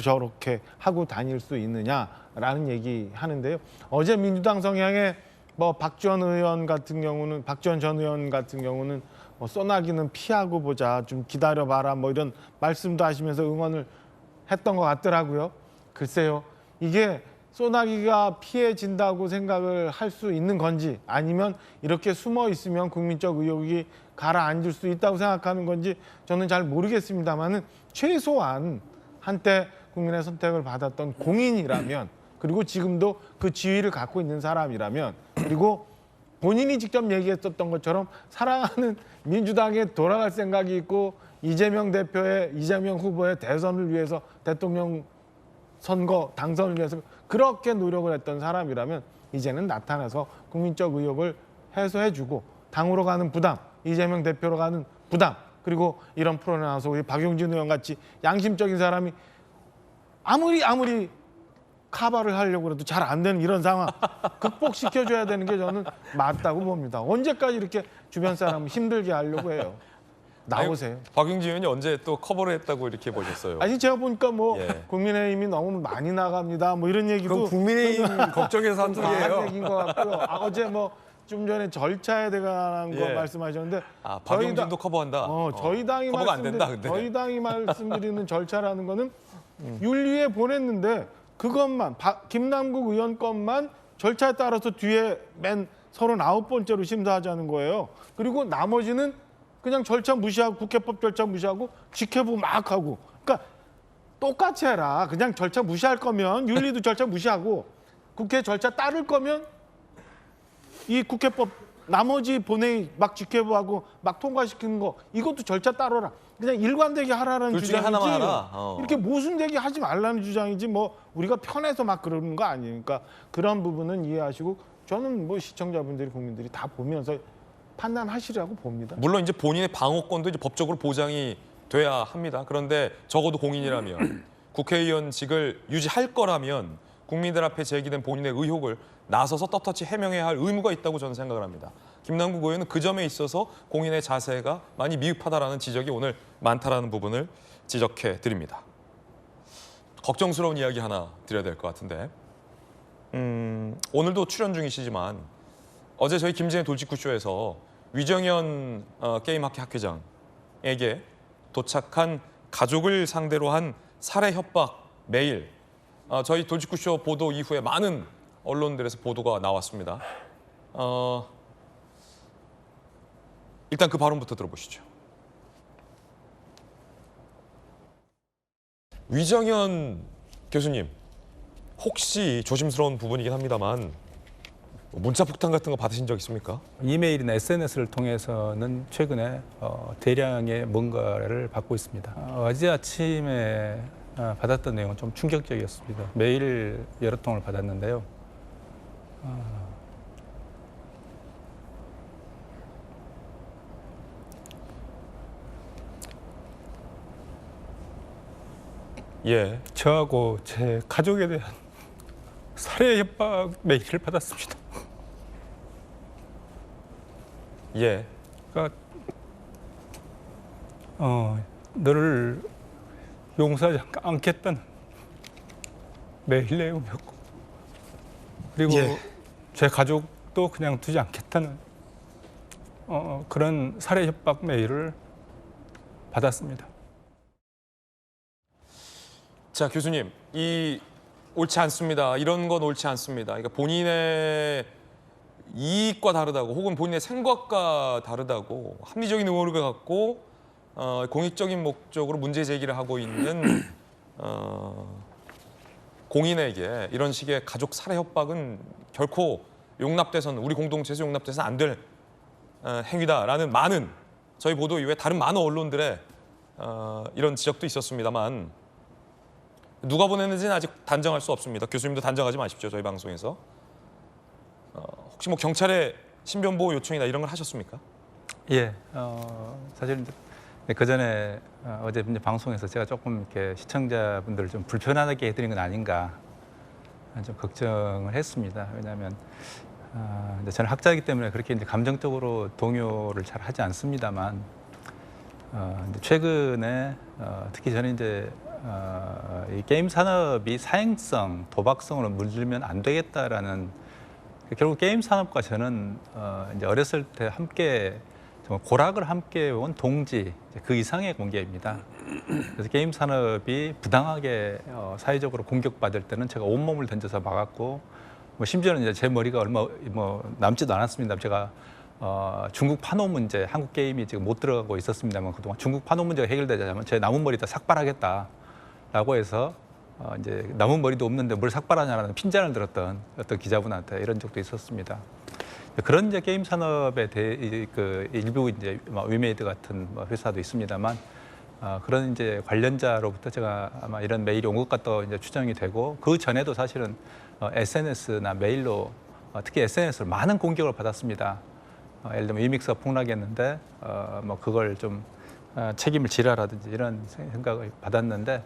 저렇게 하고 다닐 수 있느냐라는 얘기 하는데요. 어제 민주당 성향의 박지원 의원 같은 경우는 박지원 전 의원 같은 경우는 소나기는 피하고 보자, 좀 기다려봐라 이런 말씀도 하시면서 응원을 했던 것 같더라고요. 글쎄요, 이게 소나기가 피해진다고 생각을 할 수 있는 건지 아니면 이렇게 숨어 있으면 국민적 의혹이 가라앉을 수 있다고 생각하는 건지 저는 잘 모르겠습니다만은 최소한 한때 국민의 선택을 받았던 공인이라면 그리고 지금도 그 지위를 갖고 있는 사람이라면 그리고 본인이 직접 얘기했었던 것처럼 사랑하는 민주당에 돌아갈 생각이 있고 이재명 후보의 대선을 위해서 대통령 선거 당선을 위해서 그렇게 노력을 했던 사람이라면 이제는 나타나서 국민적 의혹을 해소해주고 당으로 가는 부담, 이재명 대표로 가는 부담 그리고 이런 프로에 나와서 우리 박용진 의원 같이 양심적인 사람이 아무리 카바를 하려고 해도 잘 안 되는 이런 상황 극복시켜줘야 되는 게 저는 맞다고 봅니다. 언제까지 이렇게 주변 사람을 힘들게 하려고 해요. 나오세요. 아니, 박용진 의원이 언제 또 커버를 했다고 이렇게 보셨어요? 아니 제가 보니까 예. 국민의힘이 너무 많이 나갑니다. 이런 얘기도 그건 국민의힘 걱정해서 한 소리예요. 얘기인 것 같고요. 어제 좀 전에 절차에 대한 거 예. 말씀하셨는데 박용진도 커버한다. 저희 당이 커버가 안 된다, 근데. 저희 당이 말씀드리는 절차라는 거는 윤리에 보냈는데 그것만 김남국 의원 것만 절차에 따라서 뒤에 맨 39번째로 심사하자는 거예요. 그리고 나머지는 그냥 절차 무시하고 국회법 절차 무시하고 직회부 막 하고 그러니까 똑같이 해라. 그냥 절차 무시할 거면 윤리도 절차 무시하고 국회 절차 따를 거면 이 국회법 나머지 본회의 막 직회부하고 막 통과시키는 거 이것도 절차 따르라. 그냥 일관되게 하라는 둘 중에 주장이지. 하나만 하라. 이렇게 모순되게 하지 말라는 주장이지 우리가 편해서 막 그러는 거 아니니까 그런 부분은 이해하시고 저는 시청자분들이 국민들이 다 보면서 판단하시라고 봅니다. 물론 이제 본인의 방어권도 이제 법적으로 보장이 돼야 합니다. 그런데 적어도 공인이라면 국회의원직을 유지할 거라면 국민들 앞에 제기된 본인의 의혹을 나서서 떳떳이 해명해야 할 의무가 있다고 저는 생각을 합니다. 김남국 의원은 그 점에 있어서 공인의 자세가 많이 미흡하다라는 지적이 오늘 많다라는 부분을 지적해 드립니다. 걱정스러운 이야기 하나 드려야 될 것 같은데 오늘도 출연 중이시지만 어제 저희 김진애 돌직구쇼에서 위정현 게임학회 학회장에게 도착한 가족을 상대로 한 살해 협박 메일 저희 돌직구쇼 보도 이후에 많은 언론들에서 보도가 나왔습니다. 일단 그 발언부터 들어보시죠. 위정현 교수님, 혹시 조심스러운 부분이긴 합니다만 문자 폭탄 같은 거 받으신 적 있습니까? 이메일이나 SNS를 통해서는 최근에 대량의 뭔가를 받고 있습니다. 어제 아침에 받았던 내용은 좀 충격적이었습니다. 메일 여러 통을 받았는데요. 예. 저하고 제 가족에 대한 살해 협박 메일을 받았습니다. 예. 그러니까 너를 용서하지 않겠다는 메일 내용이었고, 그리고 예. 제 가족도 그냥 두지 않겠다는 그런 살해 협박 메일을 받았습니다. 자, 교수님, 이 옳지 않습니다. 이런 건 옳지 않습니다. 그러니까 본인의 이익과 다르다고 혹은 본인의 생각과 다르다고 합리적인 의혹을 갖고 공익적인 목적으로 문제 제기를 하고 있는 공인에게 이런 식의 가족 살해 협박은 결코 용납돼서는, 우리 공동체에서 용납돼서는 안 될 행위다라는 많은, 저희 보도 이후에 다른 많은 언론들의 이런 지적도 있었습니다만 누가 보냈는지는 아직 단정할 수 없습니다. 교수님도 단정하지 마십시오. 저희 방송에서. 혹시 뭐 경찰에 신변보호 요청이나 이런 걸 하셨습니까? 예, 사실 그 전에 어제 이제 방송에서 제가 조금 이렇게 시청자분들을 좀 불편하게 해드린 건 아닌가 좀 걱정을 했습니다. 왜냐하면 저는 학자이기 때문에 그렇게 이제 감정적으로 동요를 잘 하지 않습니다만 이제 최근에 특히 저는 이제 이 게임 산업이 사행성, 도박성으로 물들면 안 되겠다라는, 결국 게임 산업과 저는 이제 어렸을 때 함께 정말 고락을 함께 온 동지, 그 이상의 관계입니다. 그래서 게임 산업이 부당하게 사회적으로 공격받을 때는 제가 온몸을 던져서 막았고, 뭐 심지어는 이제 제 머리가 얼마 남지도 않았습니다. 제가 중국 판호 문제, 한국 게임이 지금 못 들어가고 있었습니다만 그동안 중국 판호 문제가 해결되자면 제 남은 머리 다 삭발하겠다라고 해서 이제 남은 머리도 없는데 뭘 삭발하냐라는 핀잔을 들었던 어떤 기자분한테 이런 적도 있었습니다. 그런 이제 게임 산업에 대해 그 일부 이제 위메이드 같은 회사도 있습니다만 그런 이제 관련자로부터 제가 아마 이런 메일이 온 것 같다 이제 추정이 되고, 그 전에도 사실은 SNS나 메일로 특히 SNS로 많은 공격을 받았습니다. 예를 들면 위믹스가 폭락했는데 뭐 그걸 좀 책임을 지라라든지 이런 생각을 받았는데,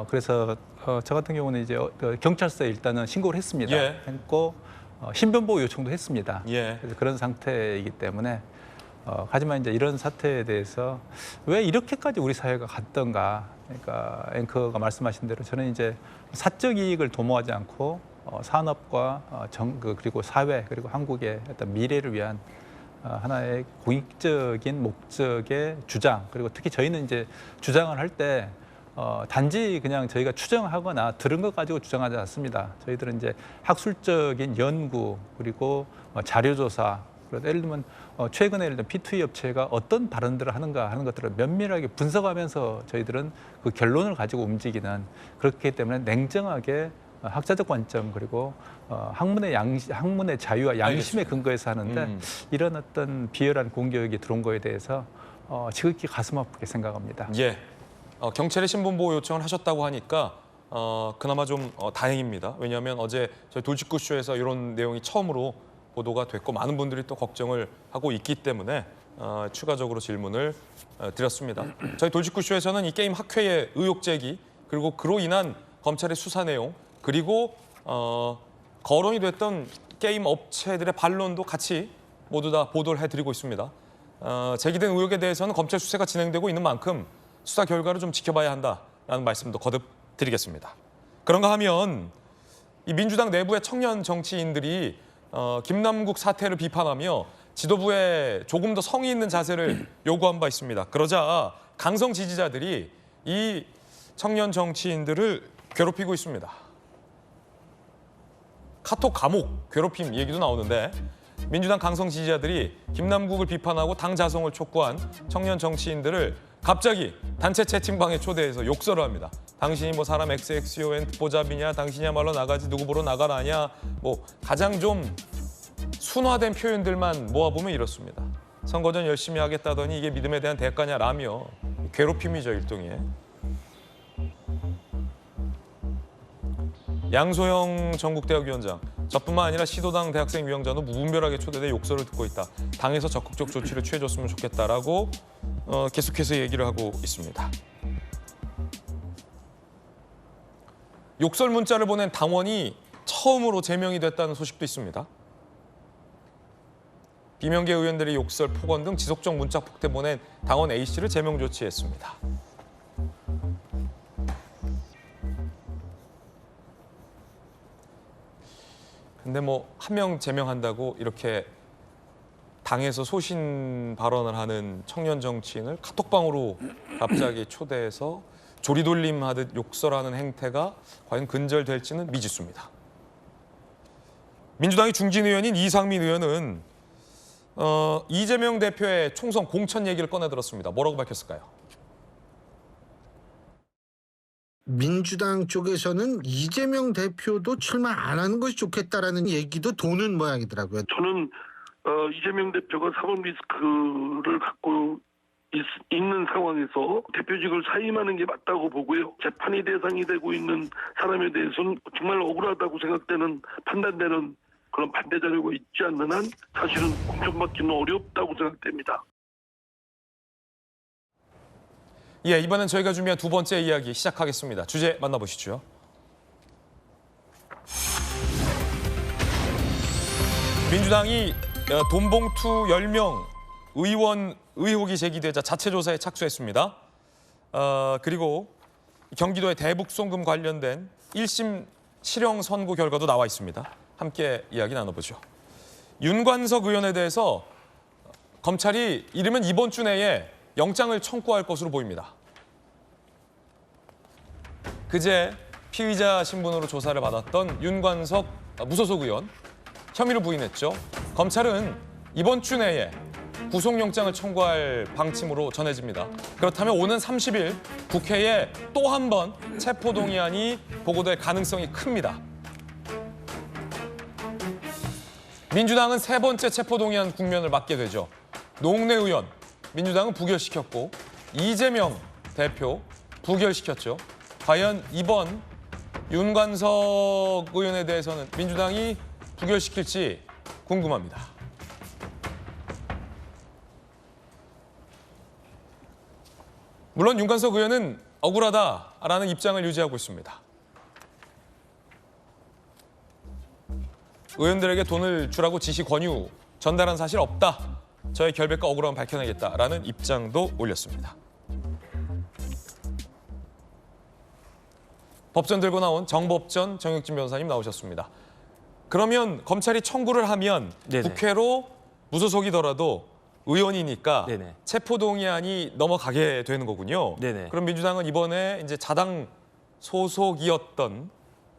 그래서 저 같은 경우는 이제 경찰서에 일단은 신고를 했습니다. 예. 했고 신변보호 요청도 했습니다. 예. 그래서 그런 상태이기 때문에 하지만 이제 이런 사태에 대해서 왜 이렇게까지 우리 사회가 갔던가, 그러니까 앵커가 말씀하신 대로 저는 이제 사적 이익을 도모하지 않고 산업과 그리고 사회 그리고 한국의 어떤 미래를 위한 하나의 공익적인 목적의 주장, 그리고 특히 저희는 이제 주장을 할 때 단지 그냥 저희가 추정하거나 들은 것 가지고 주장하지 않습니다. 저희들은 이제 학술적인 연구 그리고 자료조사, 예를 들면 최근에 예를 들면 P2E 업체가 어떤 발언들을 하는가 하는 것들을 면밀하게 분석하면서 저희들은 그 결론을 가지고 움직이는, 그렇기 때문에 냉정하게 학자적 관점 그리고 학문의 자유와 양심에 근거해서 하는데 이런 어떤 비열한 공격이 들어온 거에 대해서 지극히 가슴 아프게 생각합니다. 예. 경찰에 신변보호 요청을 하셨다고 하니까 그나마 좀 다행입니다. 왜냐하면 어제 저희 돌직구쇼에서 이런 내용이 처음으로 보도가 됐고 많은 분들이 또 걱정을 하고 있기 때문에 추가적으로 질문을 드렸습니다. 저희 돌직구쇼에서는 이 게임 학회의 의혹 제기, 그리고 그로 인한 검찰의 수사 내용, 그리고 거론이 됐던 게임 업체들의 반론도 같이 모두 다 보도를 해드리고 있습니다. 제기된 의혹에 대해서는 검찰 수사가 진행되고 있는 만큼 수사 결과를 좀 지켜봐야 한다라는 말씀도 거듭 드리겠습니다. 그런가 하면 이 민주당 내부의 청년 정치인들이 김남국 사태를 비판하며 지도부에 조금 더 성의 있는 자세를 요구한 바 있습니다. 그러자 강성 지지자들이 이 청년 정치인들을 괴롭히고 있습니다. 카톡 감옥, 괴롭힘 얘기도 나오는데 민주당 강성 지지자들이 김남국을 비판하고 당 자성을 촉구한 청년 정치인들을 갑자기 단체 채팅방에 초대해서 욕설을 합니다. 당신이 뭐 사람 XXON 듣보잡이냐, 당신이야말로 나가지 누구 보러 나가라냐, 뭐 가장 좀 순화된 표현들만 모아보면 이렇습니다. 선거 전 열심히 하겠다더니 이게 믿음에 대한 대가냐라며 괴롭힘이죠, 일종의. 양소영 전국대학위원장, 저뿐만 아니라 시도당 대학생 위원장도 무분별하게 초대돼 욕설을 듣고 있다. 당에서 적극적 조치를 취해줬으면 좋겠다라고 계속해서 얘기를 하고 있습니다. 욕설 문자를 보낸 당원이 처음으로 제명이 됐다는 소식도 있습니다. 비명계 의원들의 욕설, 폭언 등 지속적 문자 폭태 보낸 당원 A씨를 제명 조치했습니다. 근데 뭐 한 명 제명한다고 이렇게 당에서 소신 발언을 하는 청년 정치인을 카톡방으로 갑자기 초대해서 조리돌림 하듯 욕설하는 행태가 과연 근절될지는 미지수입니다. 민주당의 중진 의원인 이상민 의원은 이재명 대표의 총선 공천 얘기를 꺼내들었습니다. 뭐라고 밝혔을까요? 민주당 쪽에서는 이재명 대표도 출마 안 하는 것이 좋겠다라는 얘기도 도는 모양이더라고요. 저는 이재명 대표가 사법 리스크를 갖고 있는 상황에서 대표직을 사임하는 게 맞다고 보고요. 재판이 대상이 되고 있는 사람에 대해서는 정말 억울하다고 생각되는 판단되는 그런 반대 자료가 있지 않는 한 사실은 공천받기는 어렵다고 생각됩니다. 예, 이번엔 저희가 준비한 두 번째 이야기 시작하겠습니다. 주제 만나보시죠. 민주당이 돈봉투 10명 의원 의혹이 제기되자 자체 조사에 착수했습니다. 그리고 경기도의 대북송금 관련된 1심 실형 선고 결과도 나와 있습니다. 함께 이야기 나눠보죠. 윤관석 의원에 대해서 검찰이 이르면 이번 주 내에 영장을 청구할 것으로 보입니다. 그제 피의자 신분으로 조사를 받았던 윤관석 무소속 의원 혐의를 부인했죠. 검찰은 이번 주 내에 구속영장을 청구할 방침으로 전해집니다. 그렇다면 오는 30일 국회에 또 한 번 체포동의안이 보고될 가능성이 큽니다. 민주당은 세 번째 체포동의안 국면을 맞게 되죠. 노웅래 의원, 민주당은 부결시켰고 이재명 대표 부결시켰죠. 과연 이번 윤관석 의원에 대해서는 민주당이 부결시킬지 궁금합니다. 물론 윤관석 의원은 억울하다라는 입장을 유지하고 있습니다. 의원들에게 돈을 주라고 지시 권유 전달한 사실 없다. 저의 결백과 억울함을 밝혀내겠다라는 입장도 올렸습니다. 법전 들고 나온 정법전 정혁진 변호사님 나오셨습니다. 그러면 검찰이 청구를 하면 네네. 국회로 무소속이더라도 의원이니까 네네. 체포동의안이 넘어가게 되는 거군요. 네네. 그럼 민주당은 이번에 이제 자당 소속이었던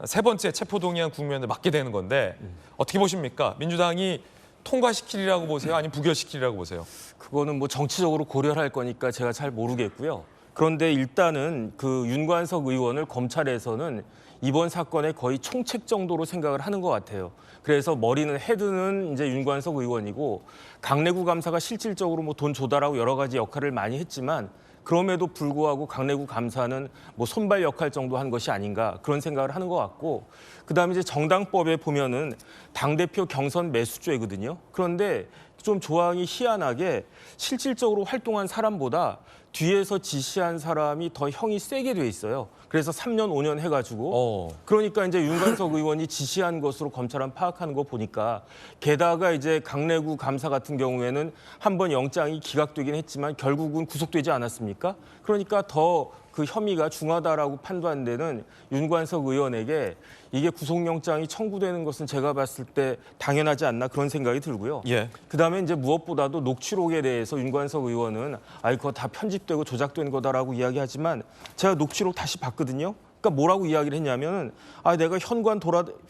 세 번째 체포동의안 국면을 맞게 되는 건데 어떻게 보십니까? 민주당이 통과시키리라고 보세요? 아니면 부결시키리라고 보세요? 그거는 뭐 정치적으로 고려할 거니까 제가 잘 모르겠고요. 그런데 일단은 그 윤관석 의원을 검찰에서는 이번 사건의 거의 총책 정도로 생각을 하는 것 같아요. 그래서 머리는 헤드는 이제 윤관석 의원이고 강내구 감사가 실질적으로 뭐 돈 조달하고 여러 가지 역할을 많이 했지만 그럼에도 불구하고 강내구 감사는 뭐 손발 역할 정도 한 것이 아닌가 그런 생각을 하는 것 같고 그다음에 이제 정당법에 보면은 당대표 경선 매수죄거든요. 그런데 좀 조항이 희한하게 실질적으로 활동한 사람보다 뒤에서 지시한 사람이 더 형이 세게 돼 있어요. 그래서 3년, 5년 해가지고 그러니까 이제 윤관석 의원이 지시한 것으로 검찰은 파악하는 거 보니까 게다가 이제 강내구 감사 같은 경우에는 한 번 영장이 기각되긴 했지만 결국은 구속되지 않았습니까? 그러니까 더 그 혐의가 중하다라고 판단되는 윤관석 의원에게 이게 구속영장이 청구되는 것은 제가 봤을 때 당연하지 않나 그런 생각이 들고요. 예. 그다음에 이제 무엇보다도 녹취록에 대해서 윤관석 의원은 그거 다 편집되고 조작된 거다라고 이야기하지만 제가 녹취록 다시 봤거든요. 그러니까 뭐라고 이야기를 했냐면은 내가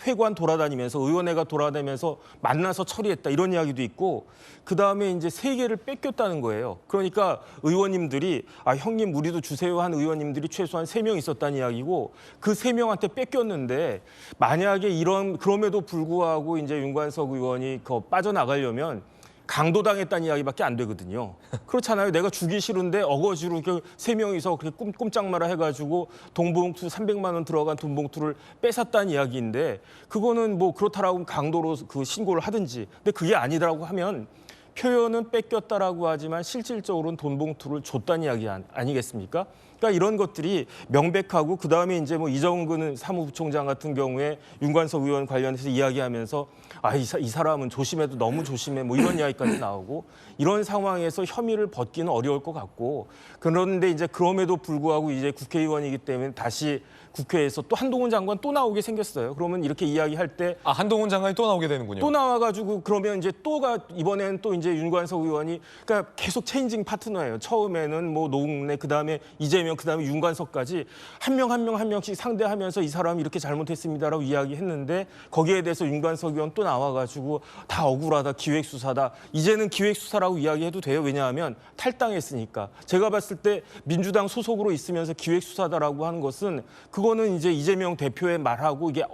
회관 돌아다니면서 의원회가 돌아다니면서 만나서 처리했다 이런 이야기도 있고 그다음에 이제 3개를 뺏겼다는 거예요. 그러니까 의원님들이 형님 우리도 주세요 한 의원님들이 최소한 3명 있었다는 이야기고 그 3명한테 뺏겼는데 만약에 그럼에도 불구하고 이제 윤관석 의원이 빠져나가려면 강도당했다는 이야기밖에 안 되거든요. 그렇잖아요. 내가 주기 싫은데 어거지로 3명이서 그렇게 꼼짝마라 해가지고 돈봉투 300만 원 들어간 돈봉투를 뺏었다는 이야기인데 그거는 뭐 그렇다라고 강도로 그 신고를 하든지 근데 그게 아니더라고 하면 표현은 뺏겼다라고 하지만 실질적으로는 돈봉투를 줬다는 이야기 아니겠습니까? 그러니까 이런 것들이 명백하고 그다음에 이제 뭐 이정근 사무부총장 같은 경우에 윤관석 의원 관련해서 이야기하면서 이 사람은 조심해도 너무 조심해 뭐 이런 이야기까지 나오고 이런 상황에서 혐의를 벗기는 어려울 것 같고 그런데 이제 그럼에도 불구하고 이제 국회의원이기 때문에 다시 국회에서 또 한동훈 장관 또 나오게 생겼어요. 그러면 이렇게 이야기할 때 한동훈 장관이 또 나오게 되는군요. 또 나와가지고 그러면 이제 이번에는 또 이제 윤관석 의원이 그러니까 계속 체인징 파트너예요. 처음에는 뭐 노웅래 그다음에 이재명 그다음에 윤관석까지 한 명씩 상대하면서 이 사람이 이렇게 잘못했습니다라고 이야기했는데 거기에 대해서 윤관석 의원 또 나와가지고 다 억울하다 기획수사다 이제는 기획수사라고 이야기해도 돼요. 왜냐하면 탈당했으니까. 제가 봤을 때 민주당 소속으로 있으면서 기획수사다라고 하는 것은 그거는 이제 이재명 대표의 말하고 이게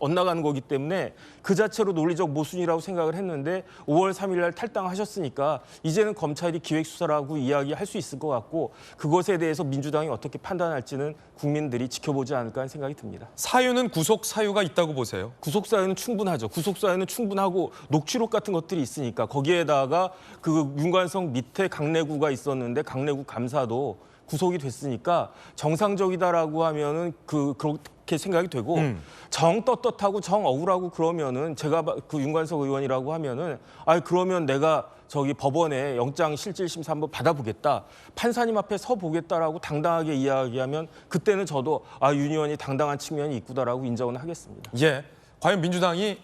엇나가는 거기 때문에 그 자체로 논리적 모순이라고 생각을 했는데 5월 3일 날 탈당하셨으니까 이제는 검찰이 기획수사라고 이야기할 수 있을 것 같고 그것에 대해서 민주당이 어떻게 판단할지는 국민들이 지켜보지 않을까 하는 생각이 듭니다. 사유는 구속 사유가 있다고 보세요? 구속 사유는 충분하죠. 구속 사유는 충분하고 녹취록 같은 것들이 있으니까 거기에다가 그 윤관석 밑에 강내구가 있었는데 강내구 감사도 구속이 됐으니까 정상적이다라고 하면은 그렇게 생각이 되고 정 떳떳하고 정 억울하고 그러면은 제가 그 윤관석 의원이라고 하면은 그러면 내가 저기 법원에 영장 실질심사 한번 받아보겠다. 판사님 앞에 서 보겠다라고 당당하게 이야기하면 그때는 저도 윤 의원이 당당한 측면이 있구나라고 인정은 하겠습니다. 예. 과연 민주당이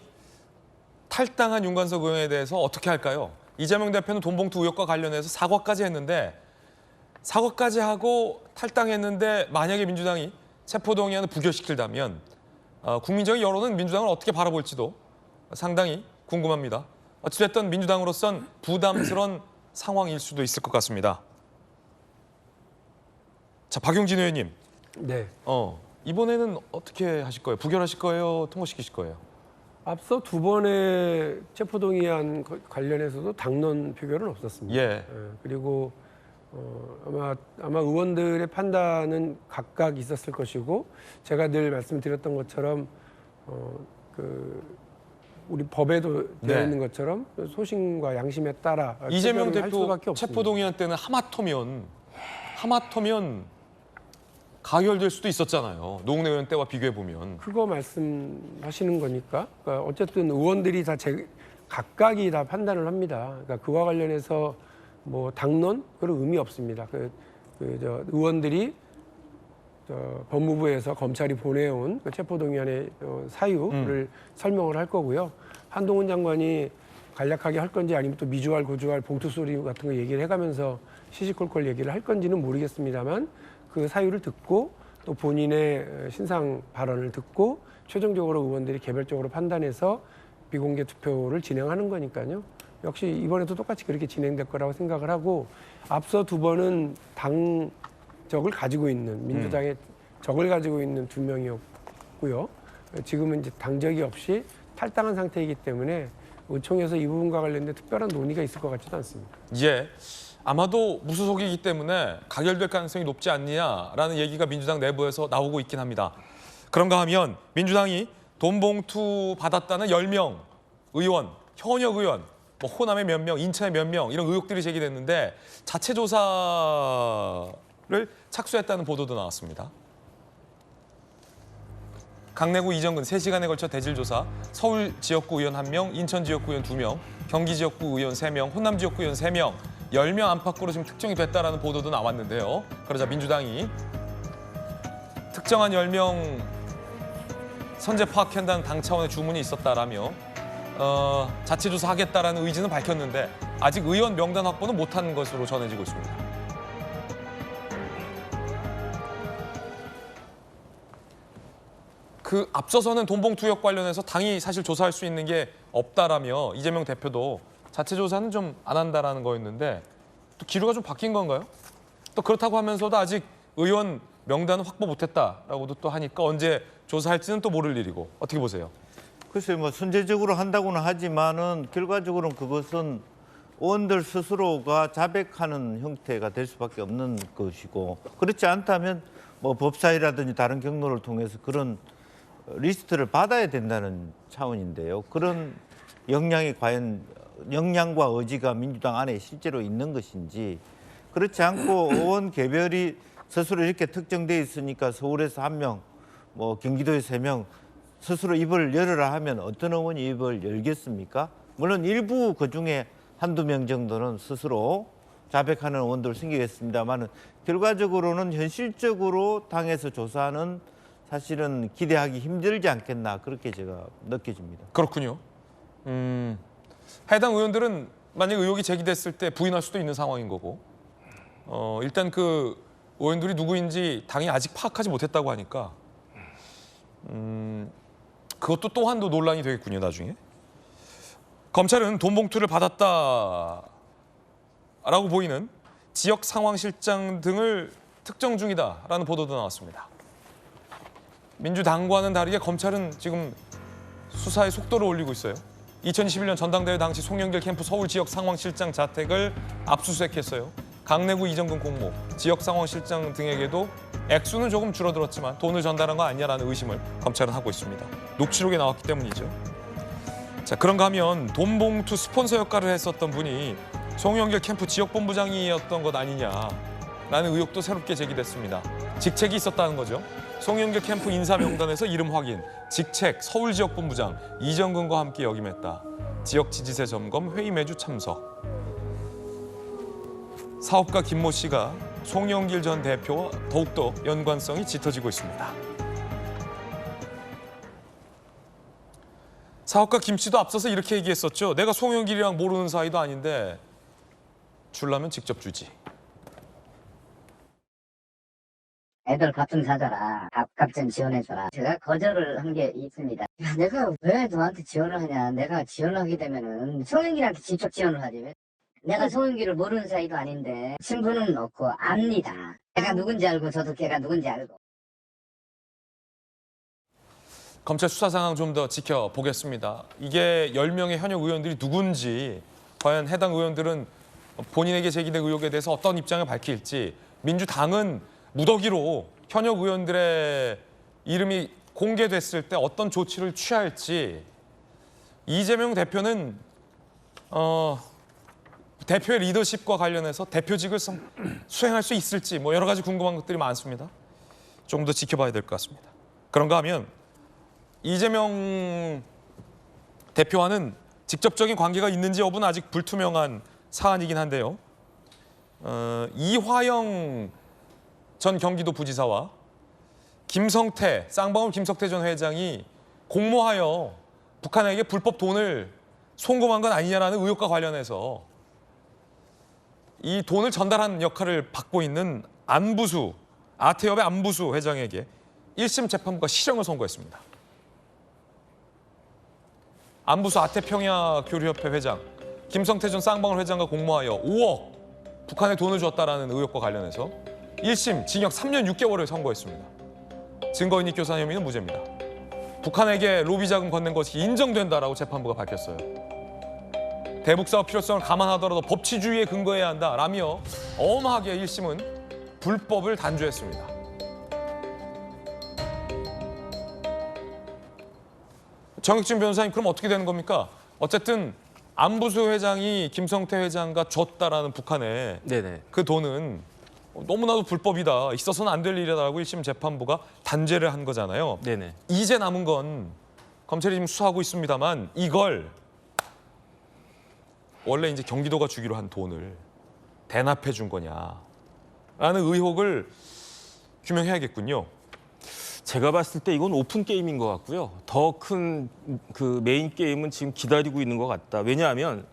탈당한 윤관석 의원에 대해서 어떻게 할까요? 이재명 대표는 돈봉투 의혹과 관련해서 사과까지 했는데 사과까지 하고 탈당했는데 만약에 민주당이 체포동의안을 부결시킨다면 국민적인 여론은 민주당을 어떻게 바라볼지도 상당히 궁금합니다. 어찌됐든 민주당으로선 부담스러운 상황일 수도 있을 것 같습니다. 자, 박용진 의원님. 네. 이번에는 어떻게 하실 거예요? 부결하실 거예요? 통과시키실 거예요? 앞서 2번의 체포동의안 관련해서도 당론 표결은 없었습니다. 예. 그리고 아마 의원들의 판단은 각각 있었을 것이고 제가 늘 말씀드렸던 것처럼 우리 법에도 되어 있는 것처럼 소신과 양심에 따라 이재명 대표 수밖에 없습니다. 체포동의안 때는 하마터면 가결될 수도 있었잖아요. 노웅래 의원 때와 비교해 보면. 그거 말씀하시는 거니까. 그러니까 어쨌든 의원들이 다 각각이 다 판단을 합니다. 그러니까 그와 관련해서 뭐 당론 그런 의미 없습니다. 의원들이 법무부에서 검찰이 보내온 그 체포동의안의 사유를 설명을 할 거고요. 한동훈 장관이 간략하게 할 건지 아니면 또 미주알 고주알 봉투 소리 같은 거 얘기를 해가면서 시시콜콜 얘기를 할 건지는 모르겠습니다만 그 사유를 듣고 또 본인의 신상 발언을 듣고 최종적으로 의원들이 개별적으로 판단해서 비공개 투표를 진행하는 거니까요. 역시 이번에도 똑같이 그렇게 진행될 거라고 생각을 하고 앞서 2번은 당적을 가지고 있는 민주당의 적을 가지고 있는 2명이었고요. 지금은 이제 당적이 없이 탈당한 상태이기 때문에 의총에서 이 부분과 관련된 특별한 논의가 있을 것 같지도 않습니다. 예. 아마도 무소속이기 때문에 가결될 가능성이 높지 않느냐라는 얘기가 민주당 내부에서 나오고 있긴 합니다. 그런가 하면 민주당이 돈봉투 받았다는 10명 의원, 현역 의원, 뭐 호남의 몇 명, 인천의 몇 명 이런 의혹들이 제기됐는데 자체 조사를 착수했다는 보도도 나왔습니다. 강내구 이정근 3시간에 걸쳐 대질 조사, 서울 지역구 의원 1명, 인천 지역구 의원 2명, 경기 지역구 의원 3명, 호남 지역구 의원 3명, 10명 안팎으로 지금 특정이 됐다라는 보도도 나왔는데요. 그러자 민주당이 특정한 10명 선제 파악한다는 당 차원의 주문이 있었다라며 자체 조사하겠다라는 의지는 밝혔는데 아직 의원 명단 확보는 못한 것으로 전해지고 있습니다. 그 앞서서는 돈봉투 의혹 관련해서 당이 사실 조사할 수 있는 게 없다라며 이재명 대표도 자체 조사는 좀 안 한다라는 거였는데 또 기류가 좀 바뀐 건가요? 또 그렇다고 하면서도 아직 의원 명단은 확보 못했다라고도 또 하니까 언제 조사할지는 또 모를 일이고 어떻게 보세요? 글쎄요, 뭐 선제적으로 한다고는 하지만은 결과적으로는 그것은 의원들 스스로가 자백하는 형태가 될 수밖에 없는 것이고 그렇지 않다면 뭐 법사위라든지 다른 경로를 통해서 그런 리스트를 받아야 된다는 차원인데요. 그런 역량이 과연 역량과 의지가 민주당 안에 실제로 있는 것인지 그렇지 않고 의원 개별이 스스로 이렇게 특정돼 있으니까 서울에서 1명, 뭐 경기도에서 3명 스스로 입을 열어라 하면 어떤 의원이 입을 열겠습니까? 물론 일부 그중에 한두 명 정도는 스스로 자백하는 의원들 생기겠습니다만 결과적으로는 현실적으로 당에서 조사는 사실은 기대하기 힘들지 않겠나 그렇게 제가 느껴집니다. 그렇군요. 해당 의원들은 만약 의혹이 제기됐을 때 부인할 수도 있는 상황인 거고 일단 그 의원들이 누구인지 당이 아직 파악하지 못했다고 하니까 그것도 또한도 논란이 되겠군요, 나중에. 검찰은 돈 봉투를 받았다라고 보이는 지역 상황실장 등을 특정 중이다라는 보도도 나왔습니다. 민주당과는 다르게 검찰은 지금 수사의 속도를 올리고 있어요. 2021년 전당대회 당시 송영길 캠프 서울 지역 상황실장 자택을 압수수색했어요. 강내구 이정근 공모, 지역 상황실장 등에게도 액수는 조금 줄어들었지만 돈을 전달한 거 아니냐라는 의심을 검찰은 하고 있습니다. 녹취록에 나왔기 때문이죠. 자, 그런가 하면 돈봉투 스폰서 역할을 했었던 분이 송영길 캠프 지역본부장이었던 것 아니냐라는 의혹도 새롭게 제기됐습니다. 직책이 있었다는 거죠. 송영길 캠프 인사 명단에서 이름 확인, 직책 서울지역본부장 이정근과 함께 역임했다. 지역 지지세 점검, 회의 매주 참석. 사업가 김모 씨가 송영길 전 대표와 더욱더 연관성이 짙어지고 있습니다. 사업가 김 씨도 앞서서 이렇게 얘기했었죠. 내가 송영길이랑 모르는 사이도 아닌데 주려면 직접 주지. 애들 밥 좀 사줘라. 값 좀 지원해줘라. 제가 거절을 한 게 있습니다. 내가 왜 너한테 지원을 하냐. 내가 지원을 하게 되면은 송영길한테 직접 지원을 하지. 내가 송영길을 모르는 사이도 아닌데 친분은 없고 압니다. 내가 누군지 알고 저도 걔가 누군지 알고. 검찰 수사 상황 좀 더 지켜보겠습니다. 이게 10명의 현역 의원들이 누군지 과연 해당 의원들은 본인에게 제기된 의혹에 대해서 어떤 입장을 밝힐지 민주당은 무더기로 현역 의원들의 이름이 공개됐을 때 어떤 조치를 취할지 이재명 대표는 대표의 리더십과 관련해서 대표직을 수행할 수 있을지 뭐 여러 가지 궁금한 것들이 많습니다. 조금 더 지켜봐야 될 것 같습니다. 그런가 하면 이재명 대표와는 직접적인 관계가 있는지 여부는 아직 불투명한 사안이긴 한데요. 이화영 전 경기도 부지사와 김성태, 쌍방울 김성태 전 회장이 공모하여 북한에게 불법 돈을 송금한 건 아니냐라는 의혹과 관련해서 이 돈을 전달한 역할을 받고 있는 안부수, 아태협의 안부수 회장에게 1심 재판부가 실형을 선고했습니다. 안부수 아태평야교류협회 회장, 김성태 전 쌍방울 회장과 공모하여 5억 북한에 돈을 줬다라는 의혹과 관련해서 1심 징역 3년 6개월을 선고했습니다. 증거인멸 교사 혐의는 무죄입니다. 북한에게 로비 자금 건넨 것이 인정된다라고 재판부가 밝혔어요. 대북 사업 필요성을 감안하더라도 법치주의에 근거해야 한다라며 엄하게 1심은 불법을 단죄했습니다. 정익진 변호사님, 그럼 어떻게 되는 겁니까? 어쨌든 안부수 회장이 김성태 회장과 줬다라는 북한에 네네. 그 돈은 너무나도 불법이다. 있어서는 안 될 일이다라고 1심 재판부가 단죄를 한 거잖아요. 네네. 이제 남은 건 검찰이 지금 수사하고 있습니다만 이걸 원래 이제 경기도가 주기로 한 돈을 대납해 준 거냐라는 의혹을 규명해야겠군요. 제가 봤을 때 이건 오픈 게임인 것 같고요. 더 큰 그 메인 게임은 지금 기다리고 있는 것 같다. 왜냐하면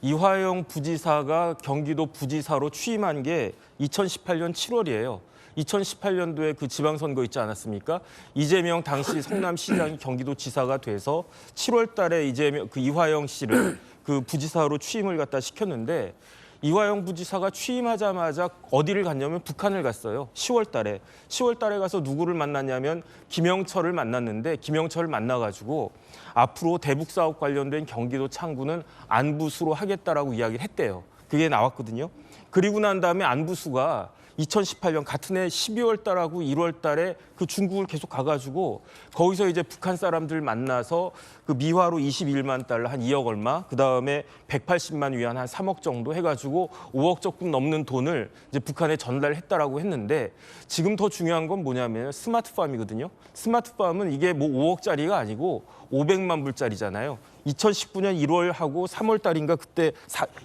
이화영 부지사가 경기도 부지사로 취임한 게 2018년 7월이에요. 2018년도에 그 지방선거 있지 않았습니까? 이재명 당시 성남시장이 경기도지사가 돼서 7월 달에 이재명 그 이화영 씨를 그 부지사로 취임을 갖다 시켰는데 이화영 부지사가 취임하자마자 어디를 갔냐면 북한을 갔어요. 10월 달에. 10월 달에 가서 누구를 만났냐면 김영철을 만났는데 김영철을 만나가지고 앞으로 대북 사업 관련된 경기도 창구는 안부수로 하겠다라고 이야기를 했대요. 그게 나왔거든요. 그리고 난 다음에 안부수가 2018년 같은 해 12월 달하고 1월 달에 그 중국을 계속 가가지고 거기서 이제 북한 사람들 만나서 그 미화로 21만 달러 한 2억 얼마, 그 다음에 180만 위안 한 3억 정도 해가지고 5억 조금 넘는 돈을 이제 북한에 전달했다라고 했는데 지금 더 중요한 건 뭐냐면 스마트팜이거든요. 스마트팜은 이게 뭐 5억짜리가 아니고 500만 불짜리잖아요. 2019년 1월하고 3월 달인가 그때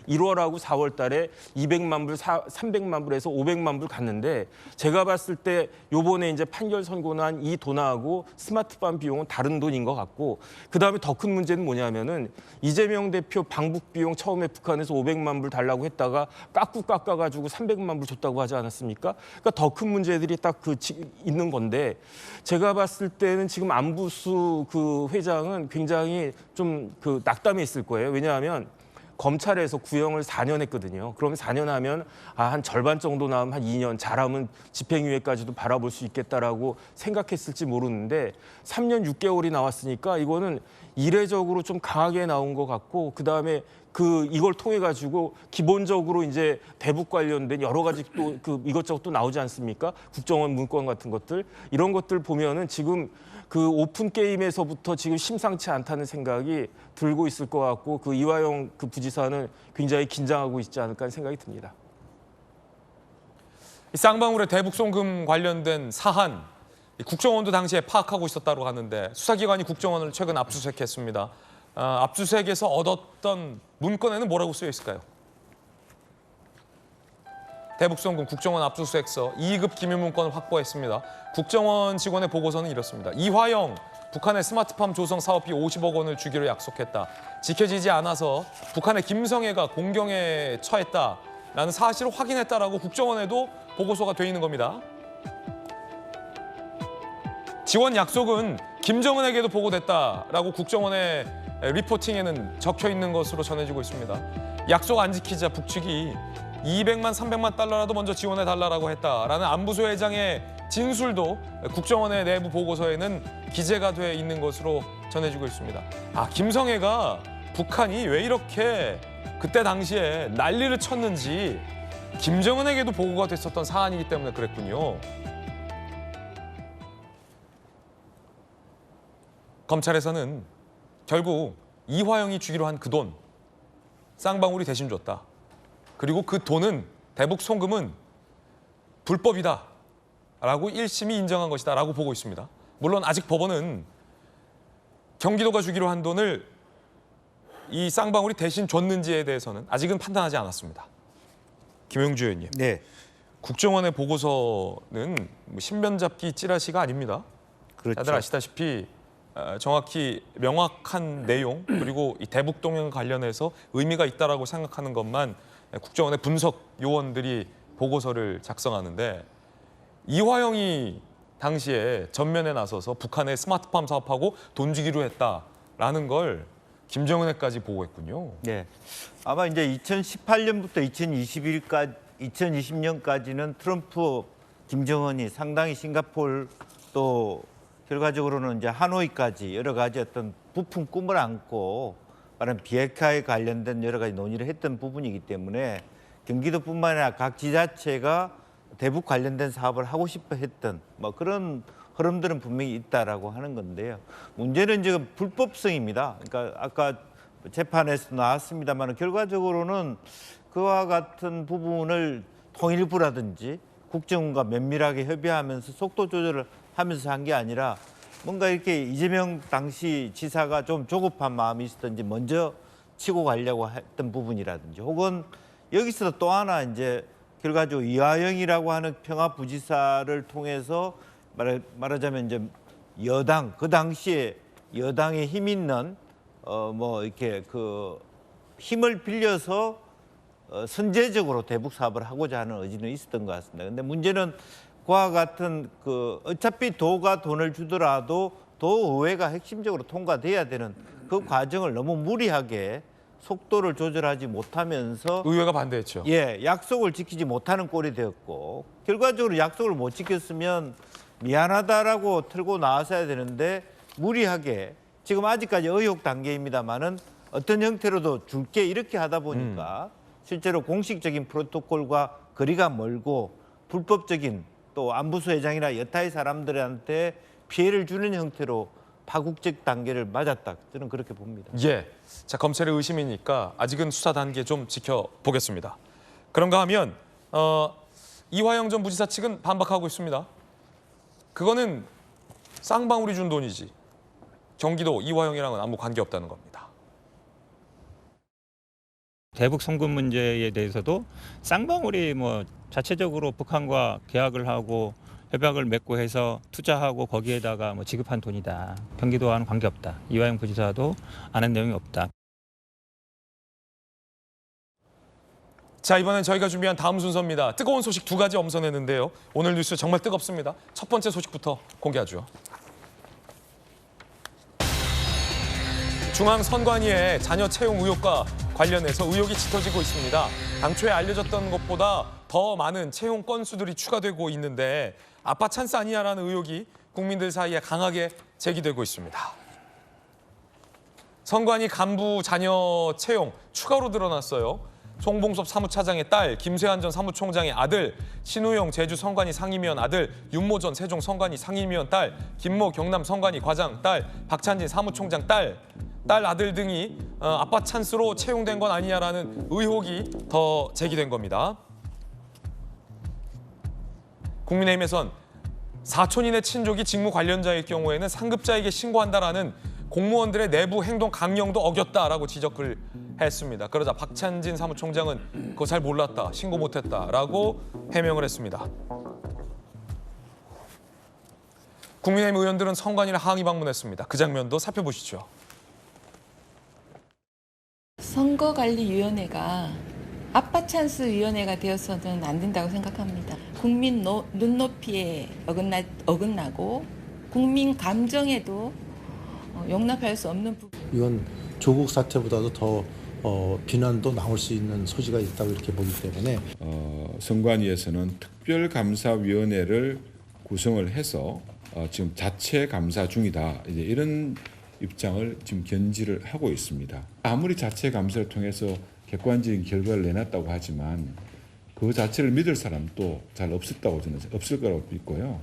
1월하고 4월 달에 200만 불, 300만 불에서 500만 불 갔는데 제가 봤을 때 요번에 이제 판결 선고 난 이 돈하고 스마트팜 비용은 다른 돈인 것 같고 그다음에 더 큰 문제는 뭐냐면은 이재명 대표 방북 비용 처음에 북한에서 500만 불 달라고 했다가 깎아가지고 300만 불 줬다고 하지 않았습니까? 그러니까 더 큰 문제들이 딱 그 있는 건데 제가 봤을 때는 지금 안부수 그 회장은 굉장히 좀 그 낙담이 있을 거예요. 왜냐하면 검찰에서 구형을 4년 했거든요. 그러면 4년 하면 한 절반 정도 나오면 한 2년, 잘하면 집행유예까지도 바라볼 수 있겠다라고 생각했을지 모르는데 3년 6개월이 나왔으니까 이거는 이례적으로 좀 강하게 나온 것 같고 그다음에 이걸 통해 가지고 기본적으로 이제 대북 관련된 여러 가지 또 그 이것저것 또 나오지 않습니까? 국정원 문건 같은 것들 이런 것들 보면은 지금 그 오픈 게임에서부터 지금 심상치 않다는 생각이 들고 있을 것 같고 그 이화영 그 부지사는 굉장히 긴장하고 있지 않을까 하는 생각이 듭니다. 이 쌍방울의 대북 송금 관련된 사안 국정원도 당시에 파악하고 있었다고 하는데 수사기관이 국정원을 최근 압수수색했습니다. 압수수색에서 얻었던 문건에는 뭐라고 쓰여 있을까요? 대북송금 국정원 압수수색서 2급 기밀 문건을 확보했습니다. 국정원 직원의 보고서는 이렇습니다. 이화영, 북한의 스마트팜 조성 사업비 50억 원을 주기로 약속했다. 지켜지지 않아서 북한의 김성애가 공경에 처했다라는 사실을 확인했다라고 국정원에도 보고서가 돼 있는 겁니다. 지원 약속은 김정은에게도 보고됐다라고 국정원의 리포팅에는 적혀 있는 것으로 전해지고 있습니다. 약속 안 지키자 북측이 200만, 300만 달러라도 먼저 지원해달라고 했다라는 안부수 회장의 진술도 국정원의 내부 보고서에는 기재가 돼 있는 것으로 전해지고 있습니다. 김성애가 북한이 왜 이렇게 그때 당시에 난리를 쳤는지 김정은에게도 보고가 됐었던 사안이기 때문에 그랬군요. 검찰에서는 결국 이화영이 주기로 한 그 돈, 쌍방울이 대신 줬다. 그리고 그 돈은 대북 송금은 불법이다 라고 1심이 인정한 것이다 라고 보고 있습니다. 물론 아직 법원은 경기도가 주기로 한 돈을 이 쌍방울이 대신 줬는지에 대해서는 아직은 판단하지 않았습니다. 김영주 의원님. 네. 국정원의 보고서는 신변잡기 찌라시가 아닙니다. 그렇죠. 다들 아시다시피 정확히 명확한 내용 그리고 이 대북 동행 관련해서 의미가 있다라고 생각하는 것만 국정원의 분석 요원들이 보고서를 작성하는데 이화영이 당시에 전면에 나서서 북한의 스마트팜 사업하고 돈 주기로 했다라는 걸 김정은에까지 보고했군요. 네, 아마 이제 2018년부터 2020년까지는 트럼프, 김정은이 상당히 싱가포르 또 결과적으로는 이제 하노이까지 여러 가지 어떤 부품 꿈을 안고 말하는 비핵화에 관련된 여러 가지 논의를 했던 부분이기 때문에 경기도뿐만 아니라 각 지자체가 대북 관련된 사업을 하고 싶어 했던 뭐 그런 흐름들은 분명히 있다라고 하는 건데요. 문제는 지금 불법성입니다. 그러니까 아까 재판에서 나왔습니다만 결과적으로는 그와 같은 부분을 통일부라든지 국정원과 면밀하게 협의하면서 속도 조절을 하면서 한 게 아니라 뭔가 이렇게 이재명 당시 지사가 좀 조급한 마음이 있었던지 먼저 치고 가려고 했던 부분이라든지 혹은 여기서 또 하나 이제 결과적으로 이화영이라고 하는 평화부지사를 통해서 말하자면 이제 여당 그 당시에 여당에 힘 있는 뭐 이렇게 그 힘을 빌려서 선제적으로 대북 사업을 하고자 하는 의지는 있었던 것 같습니다. 근데 문제는 그와 같은 그 어차피 도가 돈을 주더라도 도의회가 핵심적으로 통과돼야 되는 그 과정을 너무 무리하게 속도를 조절하지 못하면서 의회가 반대했죠. 예, 약속을 지키지 못하는 꼴이 되었고 결과적으로 약속을 못 지켰으면 미안하다라고 틀고 나왔어야 되는데 무리하게 지금 아직까지 의혹 단계입니다만은 어떤 형태로도 줄게 이렇게 하다 보니까 실제로 공식적인 프로토콜과 거리가 멀고 불법적인 또 안부수 회장이나 여타의 사람들한테 피해를 주는 형태로 파국적 단계를 맞았다. 저는 그렇게 봅니다. 예. 자, 검찰의 의심이니까 아직은 수사 단계 좀 지켜보겠습니다. 그런가 하면 이화영 전 부지사 측은 반박하고 있습니다. 그거는 쌍방울이 준 돈이지. 경기도 이화영이랑은 아무 관계없다는 겁니다. 대북 송금 문제에 대해서도 쌍방울이 뭐 자체적으로 북한과 계약을 하고 협약을 맺고 해서 투자하고 거기에다가 뭐 지급한 돈이다. 경기도와는 관계없다. 이화영 부지사도 아는 내용이 없다. 자, 이번엔 저희가 준비한 다음 순서입니다. 뜨거운 소식 두 가지 엄선했는데요. 오늘 뉴스 정말 뜨겁습니다. 첫 번째 소식부터 공개하죠. 중앙선관위의 자녀 채용 의혹과 관련해서 의혹이 짙어지고 있습니다. 당초에 알려졌던 것보다 더 많은 채용 건수들이 추가되고 있는데 아빠 찬스 아니냐라는 의혹이 국민들 사이에 강하게 제기되고 있습니다. 선관위 간부 자녀 채용 추가로 드러났어요. 송봉섭 사무차장의 딸, 김세환 전 사무총장의 아들, 신우용 제주 선관위 상임위원 아들, 윤모 전 세종 선관위 상임위원 딸, 김모 경남 선관위 과장 딸, 박찬진 사무총장 딸 아들 등이 아빠 찬스로 채용된 건 아니냐라는 의혹이 더 제기된 겁니다. 국민의힘에선 사촌인의 친족이 직무 관련자일 경우에는 상급자에게 신고한다라는 공무원들의 내부 행동 강령도 어겼다라고 지적을 했습니다. 그러자 박찬진 사무총장은 그거 잘 몰랐다, 신고 못했다라고 해명을 했습니다. 국민의힘 의원들은 선관위를 항의 방문했습니다. 그 장면도 살펴보시죠. 선거관리위원회가 아빠 찬스 위원회가 되어서는 안 된다고 생각합니다. 국민 눈높이에 어긋나고 국민 감정에도 용납할 수 없는 부분. 이건 조국 사태보다도 더 비난도 나올 수 있는 소지가 있다고 이렇게 보기 때문에 선관위에서는 특별감사위원회를 구성을 해서 지금 자체 감사 중이다. 이제 이런 입장을 지금 견지를 하고 있습니다. 아무리 자체 감사를 통해서 객관적인 결과를 내놨다고 하지만 그 자체를 믿을 사람도 잘 없었다고 저는 없을 거라고 믿고요.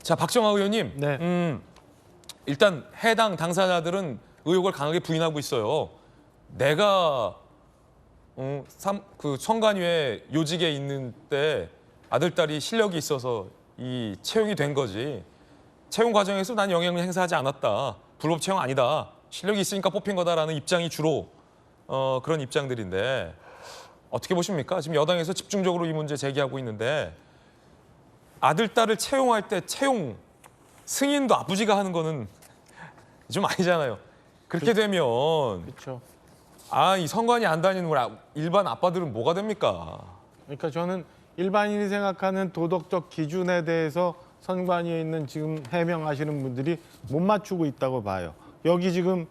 자, 박정아 의원님, 네. 일단 해당 당사자들은 의혹을 강하게 부인하고 있어요. 내가 그 선관위에 요직에 있는 때 아들, 딸이 실력이 있어서 이 채용이 된 거지. 채용 과정에서 난 영향을 행사하지 않았다. 불법 채용 아니다. 실력이 있으니까 뽑힌 거다라는 입장이 주로 그런 입장들인데 어떻게 보십니까? 지금 여당에서 집중적으로 이 문제 제기하고 있는데 아들, 딸을 채용할 때 채용 승인도 아버지가 하는 거는 좀 아니잖아요. 그렇게 되면 그렇죠. 이 선관위 안 다니는 걸 일반 아빠들은 뭐가 됩니까? 그러니까 저는 일반인이 생각하는 도덕적 기준에 대해서 선관위에 있는 지금 해명하시는 분들이 못 맞추고 있다고 봐요. 여기 지금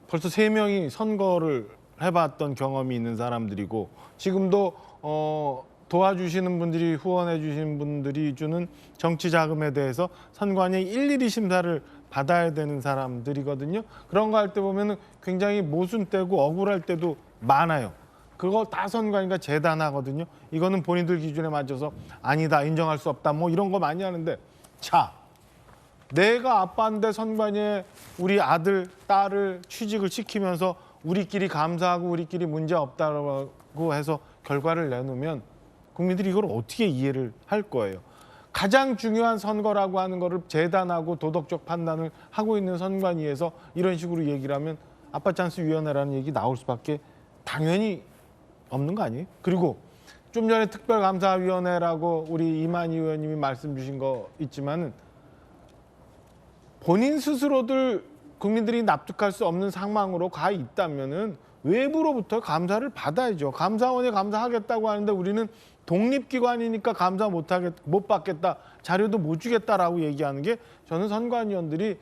벌써 3명이 선거를 해봤던 경험이 있는 사람들이고 지금도 도와주시는 분들이 후원해 주시는 분들이 주는 정치 자금에 대해서 선관위에 일일이 심사를 받아야 되는 사람들이거든요. 그런 거 할 때 보면 굉장히 모순되고 억울할 때도 많아요. 그거 다 선관위가 재단하거든요. 이거는 본인들 기준에 맞춰서 아니다, 인정할 수 없다, 뭐 이런 거 많이 하는데 자, 내가 아빠인데 선관위에 우리 아들, 딸을 취직을 시키면서 우리끼리 감사하고 우리끼리 문제 없다고 해서 결과를 내놓으면 국민들이 이걸 어떻게 이해를 할 거예요. 가장 중요한 선거라고 하는 거를 재단하고 도덕적 판단을 하고 있는 선관위에서 이런 식으로 얘기를 하면 아빠 찬스 위원회라는 얘기 나올 수밖에 당연히 없는 거 아니에요? 그리고 좀 전에 특별감사위원회라고 우리 이만희 의원님이 말씀 주신 거 있지만은 본인 스스로들 국민들이 납득할 수 없는 상황으로 가 있다면은 외부로부터 감사를 받아야죠. 감사원에 감사하겠다고 하는데 우리는 독립기관이니까 감사 못 받겠다, 자료도 못 주겠다라고 얘기하는 게 저는 선관위원들이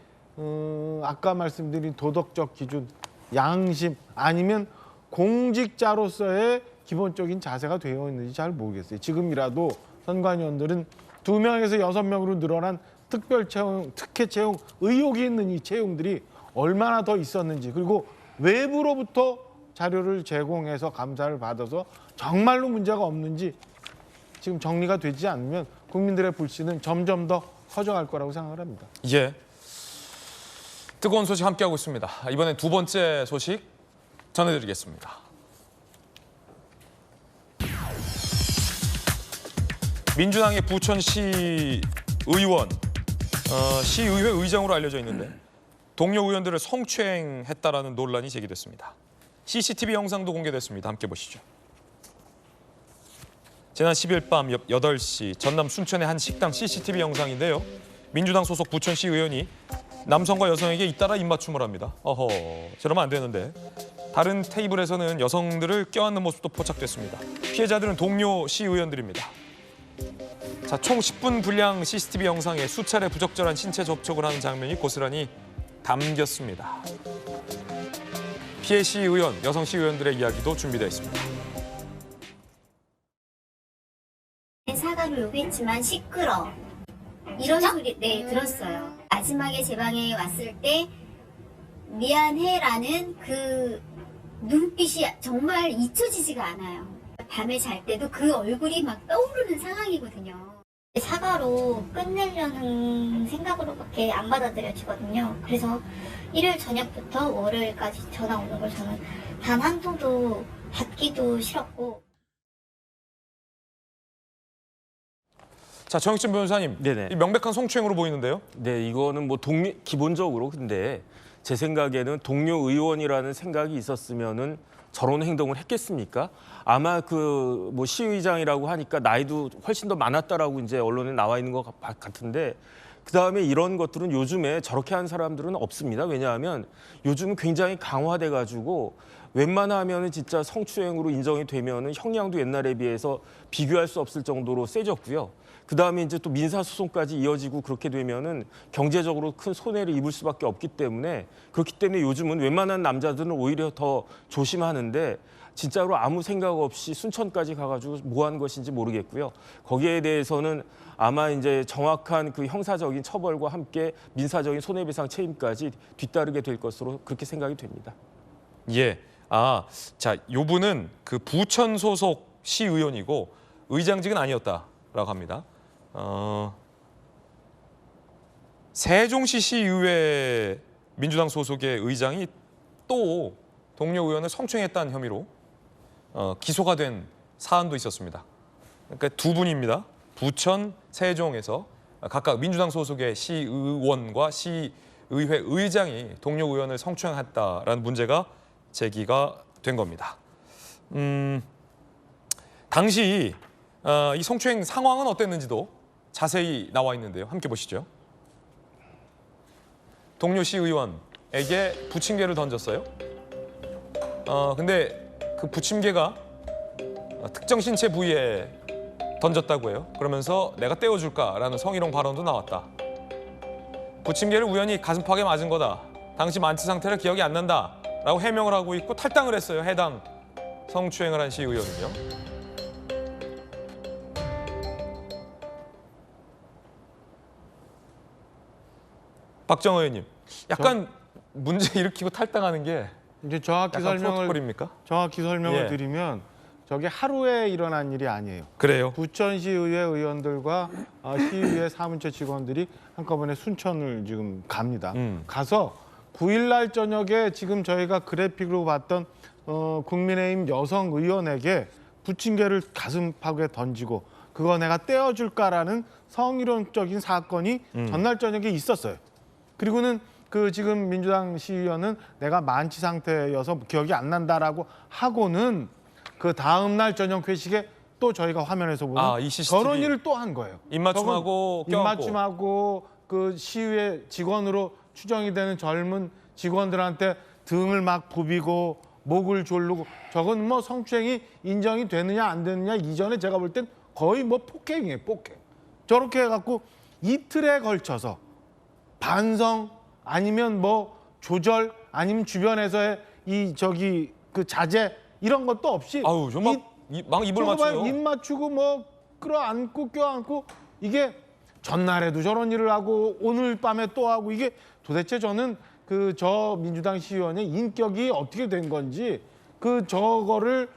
아까 말씀드린 도덕적 기준, 양심 아니면 공직자로서의 기본적인 자세가 되어 있는지 잘 모르겠어요. 지금이라도 선관위원들은 2명에서 6명으로 늘어난 특별 채용, 특혜 채용 의혹이 있는 이 채용들이 얼마나 더 있었는지, 그리고 외부로부터 자료를 제공해서 감사를 받아서 정말로 문제가 없는지 지금 정리가 되지 않으면 국민들의 불신은 점점 더 커져갈 거라고 생각을 합니다. 예. 뜨거운 소식 함께하고 있습니다. 이번엔 두 번째 소식 전해드리겠습니다. 민주당의 부천시 의원, 시의회 의장으로 알려져 있는데 동료 의원들을 성추행했다라는 논란이 제기됐습니다. CCTV 영상도 공개됐습니다. 함께 보시죠. 지난 10일 밤 8시 전남 순천의 한 식당 CCTV 영상인데요. 민주당 소속 부천시 의원이 남성과 여성에게 잇따라 입맞춤을 합니다. 어허, 저러면 안 되는데. 다른 테이블에서는 여성들을 껴안는 모습도 포착됐습니다. 피해자들은 동료 시의원들입니다. 자, 총 10분 분량 CCTV 영상에 수차례 부적절한 신체 접촉을 하는 장면이 고스란히 담겼습니다. 피해 시의원, 여성 시의원들의 이야기도 준비되어 있습니다. 사과를 요구했지만 시끄러. 이런 소리 들었어요. 마지막에 제 방에 왔을 때 미안해라는 그 눈빛이 정말 잊혀지지가 않아요. 밤에 잘 때도 그 얼굴이 막 떠오르는 상황이거든요. 사과로 끝내려는 생각으로밖에 안 받아들여지거든요. 그래서 일요일 저녁부터 월요일까지 전화 오는 걸 저는 단 한 통도 받기도 싫었고. 자, 정혁진 변호사님, 네네. 이 명백한 성추행으로 보이는데요? 네, 이거는 뭐 기본적으로 근데 제 생각에는 동료 의원이라는 생각이 있었으면은 저런 행동을 했겠습니까? 아마 그 뭐 시의장이라고 하니까 나이도 훨씬 더 많았다라고 이제 언론에 나와 있는 것 같은데, 그다음에 이런 것들은 요즘에 저렇게 하는 사람들은 없습니다. 왜냐하면 요즘은 굉장히 강화돼 가지고 웬만하면은 진짜 성추행으로 인정이 되면은 형량도 옛날에 비해서 비교할 수 없을 정도로 세졌고요. 그다음에 이제 또 민사소송까지 이어지고 그렇게 되면은 경제적으로 큰 손해를 입을 수밖에 없기 때문에, 그렇기 때문에 요즘은 웬만한 남자들은 오히려 더 조심하는데 진짜로 아무 생각 없이 순천까지 가가지고 뭐 한 것인지 모르겠고요. 거기에 대해서는 아마 이제 정확한 그 형사적인 처벌과 함께 민사적인 손해배상 책임까지 뒤따르게 될 것으로 그렇게 생각이 됩니다. 예. 자, 요 분은 그 부천 소속 시의원이고 의장직은 아니었다라고 합니다. 세종시 시의회 민주당 소속의 의장이 또 동료 의원을 성추행했다는 혐의로 기소가 된 사안도 있었습니다. 그러니까 두 분입니다. 부천, 세종에서 각각 민주당 소속의 시의원과 시의회 의장이 동료 의원을 성추행했다라는 문제가 제기가 된 겁니다. 당시 이 성추행 상황은 어땠는지도 자세히 나와 있는데요. 함께 보시죠. 동료 시의원에게 부침개를 던졌어요. 근데 그 부침개가 특정 신체 부위에 던졌다고 해요. 그러면서 내가 떼어줄까라는 성희롱 발언도 나왔다. 부침개를 우연히 가슴팍에 맞은 거다. 당시 만취 상태라 기억이 안 난다. 라고 해명을 하고 있고 탈당을 했어요. 해당 성추행을 한 시의원은요. 박정호 의원님, 약간 문제 일으키고 탈당하는 게 이제 정확히 설명을 예. 드리면 저게 하루에 일어난 일이 아니에요. 그래요? 부천시의회 의원들과 시의회 사무처 직원들이 한꺼번에 순천을 지금 갑니다. 가서 9일 날 저녁에 지금 저희가 그래픽으로 봤던 국민의힘 여성 의원에게 부침개를 가슴팍에 던지고 그거 내가 떼어줄까라는 성희롱적인 사건이 전날 저녁에 있었어요. 그리고는 그 지금 민주당 시의원은 내가 만취 상태여서 기억이 안 난다라고 하고는 그 다음 날 저녁 회식에 또 저희가 화면에서 보는 저런 일을 또 한 거예요. 입맞춤하고 그 시의회 직원으로 추정이 되는 젊은 직원들한테 등을 막 부비고 목을 조르고 저건 뭐 성추행이 인정이 되느냐 안 되느냐 이전에 제가 볼 땐 거의 뭐 폭행이에요, 폭행. 저렇게 해갖고 이틀에 걸쳐서 반성 아니면 뭐 조절 아니면 주변에서의 그 자제 이런 것도 없이 아우, 막 입을 맞춰요. 입 맞추고 뭐 끌어안고 껴안고 이게 전날에도 저런 일을 하고 오늘 밤에 또 하고 이게 도대체 저는 저 민주당 시의원의 인격이 어떻게 된 건지 저거를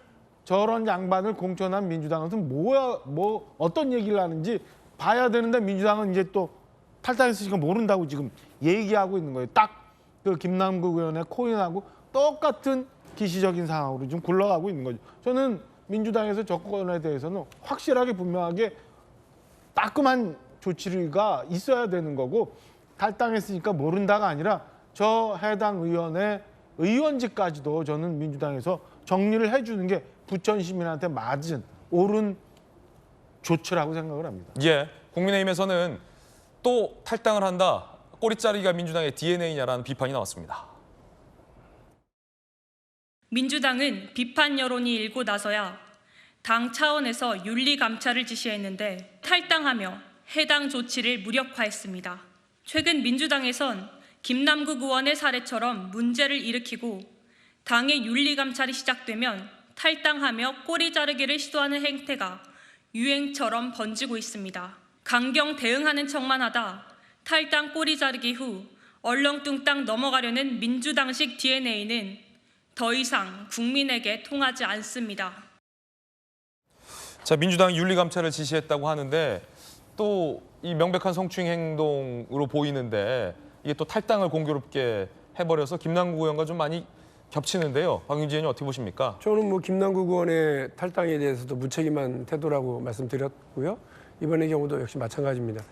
저런 양반을 공천한 민주당은 뭐 어떤 얘기를 하는지 봐야 되는데 민주당은 이제 또 탈당했으니까 모른다고 지금 얘기하고 있는 거예요. 딱 그 김남국 의원의 코인하고 똑같은 기시적인 상황으로 좀 굴러가고 있는 거죠. 저는 민주당에서 정권에 대해서는 확실하게 분명하게 따끔한 조치가 있어야 되는 거고 탈당했으니까 모른다가 아니라 저 해당 의원의 의원직까지도 저는 민주당에서 정리를 해주는 게 부천 시민한테 맞은 옳은 조치라고 생각을 합니다. 예, 국민의힘에서는 또 탈당을 한다. 꼬리자르기가 민주당의 DNA냐라는 비판이 나왔습니다. 민주당은 비판 여론이 일고 나서야 당 차원에서 윤리 감찰을 지시했는데 탈당하며 해당 조치를 무력화했습니다. 최근 민주당에선 김남국 의원의 사례처럼 문제를 일으키고 당의 윤리 감찰이 시작되면 탈당하며 꼬리 자르기를 시도하는 행태가 유행처럼 번지고 있습니다. 강경 대응하는 척만 하다 탈당 꼬리 자르기 후 얼렁뚱땅 넘어가려는 민주당식 DNA는 더 이상 국민에게 통하지 않습니다. 자, 민주당이 윤리감찰을 지시했다고 하는데 또 이 명백한 성추행 행동으로 보이는데 이게 또 탈당을 공교롭게 해버려서 김남국 의원과 좀 많이 겹치는데요. 박윤지 의원님 어떻게 보십니까? 저는 뭐 김남국 의원의 탈당에 대해서도 무책임한 태도라고 말씀드렸고요. 이번의 경우도 역시 마찬가지입니다.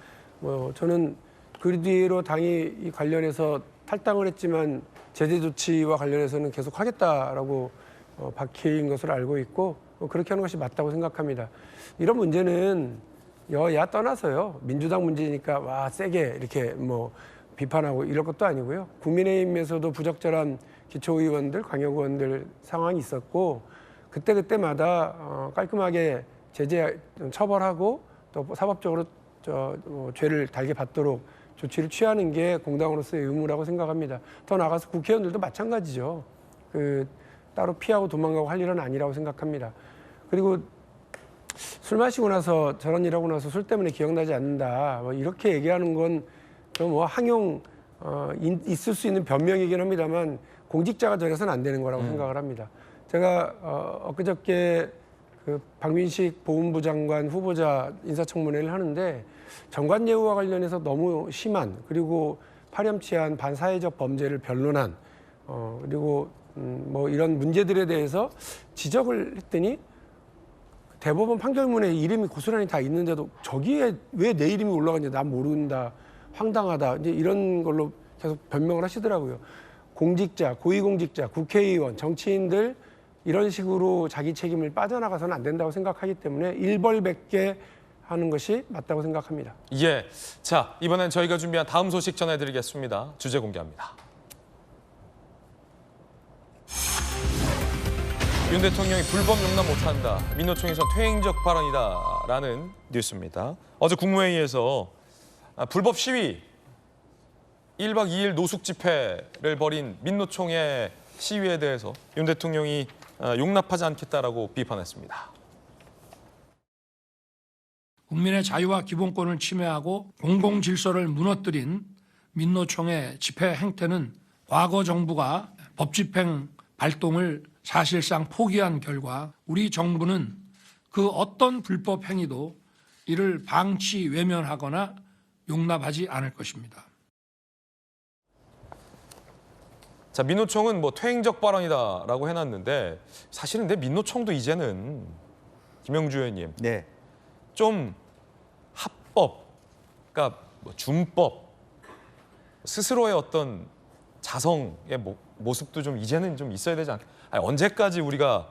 저는 그 뒤로 당이 이 관련해서 탈당을 했지만 제재 조치와 관련해서는 계속 하겠다라고 밝힌 것으로 알고 있고 그렇게 하는 것이 맞다고 생각합니다. 이런 문제는 여야 떠나서요. 민주당 문제니까 세게 이렇게 비판하고 이럴 것도 아니고요. 국민의힘에서도 부적절한 기초의원들, 광역의원들 상황이 있었고 그때마다 깔끔하게 제재 처벌하고 또 사법적으로 죄를 달게 받도록 조치를 취하는 게 공당으로서의 의무라고 생각합니다. 더 나아가서 국회의원들도 마찬가지죠. 따로 피하고 도망가고 할 일은 아니라고 생각합니다. 그리고 술 마시고 나서 저런 일 하고 나서 술 때문에 기억나지 않는다. 이렇게 얘기하는 건 좀 항용 있을 수 있는 변명이긴 합니다만 공직자가 저래서는 안 되는 거라고 생각을 합니다. 제가 엊그저께 박민식 보훈부 장관 후보자 인사청문회를 하는데 정관예우와 관련해서 너무 심한 그리고 파렴치한 반사회적 범죄를 변론한 그리고 이런 문제들에 대해서 지적을 했더니 대법원 판결문에 이름이 고스란히 다 있는데도 저기에 왜 내 이름이 올라가는지 난 모른다, 황당하다 이제 이런 걸로 계속 변명을 하시더라고요. 공직자, 고위공직자, 국회의원, 정치인들 이런 식으로 자기 책임을 빠져나가서는 안 된다고 생각하기 때문에 일벌백계 하는 것이 맞다고 생각합니다. 예, 자 이번엔 저희가 준비한 다음 소식 전해드리겠습니다. 주제 공개합니다. 윤 대통령이 불법 용납 못한다. 민노총에서 퇴행적 발언이다라는 뉴스입니다. 어제 국무회의에서 불법 시위 1박 2일 노숙 집회를 벌인 민노총의 시위에 대해서 윤 대통령이 용납하지 않겠다라고 비판했습니다. 국민의 자유와 기본권을 침해하고 공공질서를 무너뜨린 민노총의 집회 행태는 과거 정부가 법집행 발동을 사실상 포기한 결과 우리 정부는 그 어떤 불법 행위도 이를 방치 외면하거나 용납하지 않을 것입니다. 자, 민노총은 퇴행적 발언이다라고 해놨는데 사실은 민노총도 이제는 김영주 의원님 좀 합법, 그러니까 준법, 스스로의 어떤 자성의 모습도 좀 이제는 좀 있어야 되지 않겠? 언제까지 우리가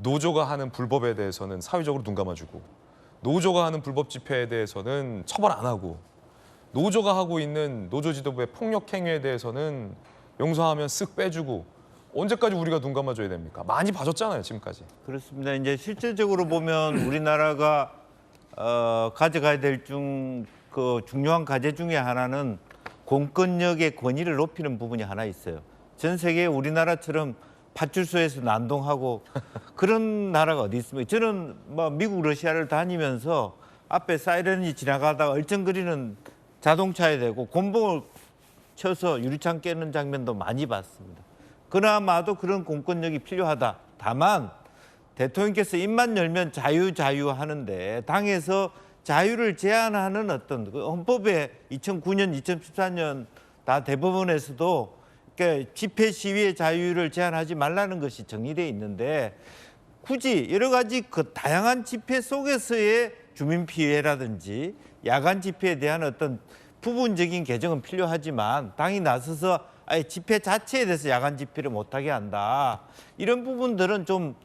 노조가 하는 불법에 대해서는 사회적으로 눈 감아주고 노조가 하는 불법 집회에 대해서는 처벌 안 하고 노조가 하고 있는 노조 지도부의 폭력 행위에 대해서는 용서하면 쓱 빼주고 언제까지 우리가 눈 감아줘야 됩니까? 많이 봐줬잖아요, 지금까지. 그렇습니다. 이제 실질적으로 보면 우리나라가 가져가야 될 그 중요한 과제 중에 하나는 공권력의 권위를 높이는 부분이 하나 있어요. 전 세계에 우리나라처럼 파출소에서 난동하고 그런 나라가 어디 있습니까? 저는 뭐 미국, 러시아를 다니면서 앞에 사이렌이 지나가다가 얼쩡거리는 자동차에 대고 곤봉을 쳐서 유리창 깨는 장면도 많이 봤습니다. 그나마도 그런 공권력이 필요하다. 다만 대통령께서 입만 열면 자유 하는데 당에서 자유를 제한하는 어떤 그 헌법에 2009년, 2014년 다 대법원에서도 집회 시위의 자유를 제한하지 말라는 것이 정의되어 있는데 굳이 여러 가지 그 다양한 집회 속에서의 주민 피해라든지 야간 집회에 대한 어떤 부분적인 개정은 필요하지만 당이 나서서 아예 집회 자체에 대해서 야간 집회를 못하게 한다. 이런 부분들은 좀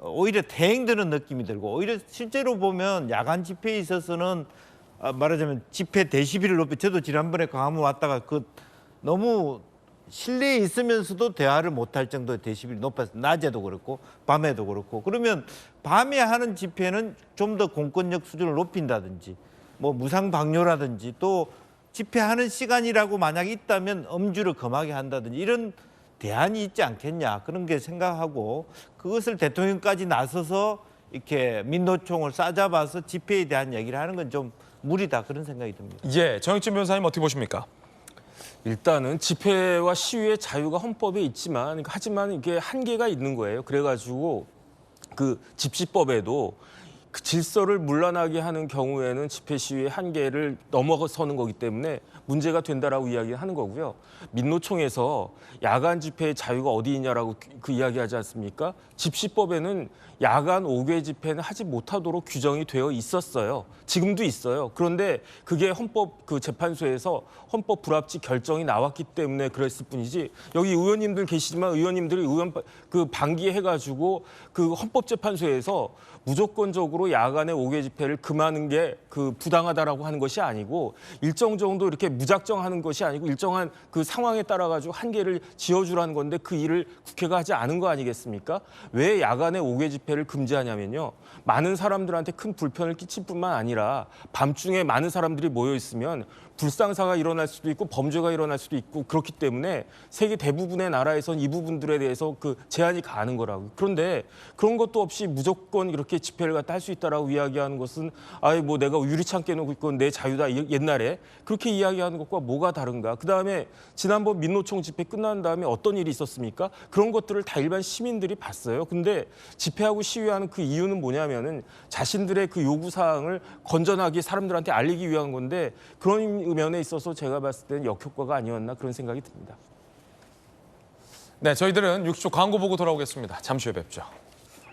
오히려 대행되는 느낌이 들고 오히려 실제로 보면 야간 집회에 있어서는 말하자면 집회 데시벨을 높여 저도 지난번에 광화문 왔다가 그 너무 실내에 있으면서도 대화를 못할 정도의 데시벨이 높아서 낮에도 그렇고 밤에도 그렇고 그러면 밤에 하는 집회는 좀 더 공권력 수준을 높인다든지 뭐 무상방뇨라든지 또 집회하는 시간이라고 만약 있다면 엄주를 금하게 한다든지 이런 대안이 있지 않겠냐 그런 게 생각하고 그것을 대통령까지 나서서 이렇게 민노총을 싸잡아서 집회에 대한 얘기를 하는 건 좀 무리다 그런 생각이 듭니다. 예, 정익진 변호사님 어떻게 보십니까? 일단은 집회와 시위의 자유가 헌법에 있지만 하지만 이게 한계가 있는 거예요. 그래가지고 그 집시법에도 그 질서를 문란하게 하는 경우에는 집회 시위의 한계를 넘어서는 거기 때문에 문제가 된다라고 이야기하는 거고요. 민노총에서 야간 집회의 자유가 어디 있냐라고 그 이야기하지 않습니까? 집시법에는 야간 5개 집회는 하지 못하도록 규정이 되어 있었어요. 지금도 있어요. 그런데 그게 헌법 그 재판소에서 헌법 불합치 결정이 나왔기 때문에 그랬을 뿐이지 여기 의원님들 계시지만 의원님들이 의원 그 방기해가지고 그 헌법재판소에서 무조건적으로 야간에 5개 집회를 금하는 게 그 부당하다라고 하는 것이 아니고 일정 정도 이렇게 무작정하는 것이 아니고 일정한 그 상황에 따라 가지고 한계를 지어주라는 건데 그 일을 국회가 하지 않은 거 아니겠습니까? 왜 야간에 5개 집회를 금지하냐면요. 많은 사람들한테 큰 불편을 끼칠 뿐만 아니라 밤중에 많은 사람들이 모여 있으면 불상사가 일어날 수도 있고 범죄가 일어날 수도 있고 그렇기 때문에 세계 대부분의 나라에선 이 부분들에 대해서 그 제한이 가는 거라고요. 그런데 그런 것도 없이 무조건 이렇게 집회를 갖다 할 수 있다라고 이야기하는 것은 아예 뭐 내가 유리창 깨놓고 있건 내 자유다 옛날에 그렇게 이야기하는 것과 뭐가 다른가. 그다음에 지난번 민노총 집회 끝난 다음에 어떤 일이 있었습니까? 그런 것들을 다 일반 시민들이 봤어요. 근데 집회하고 시위하는 그 이유는 뭐냐면은 자신들의 그 요구사항을 건전하게 사람들한테 알리기 위한 건데 그런 면에 있어서 제가 봤을 때는 역효과가 아니었나 그런 생각이 듭니다. 네, 저희들은 60초 광고 보고 돌아오겠습니다. 잠시 후에 뵙죠.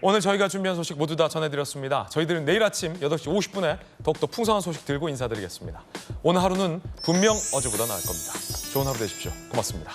오늘 저희가 준비한 소식 모두 다 전해드렸습니다. 저희들은 내일 아침 8시 50분에 더욱더 풍성한 소식 들고 인사드리겠습니다. 오늘 하루는 분명 어제보다 나을 겁니다. 좋은 하루 되십시오. 고맙습니다.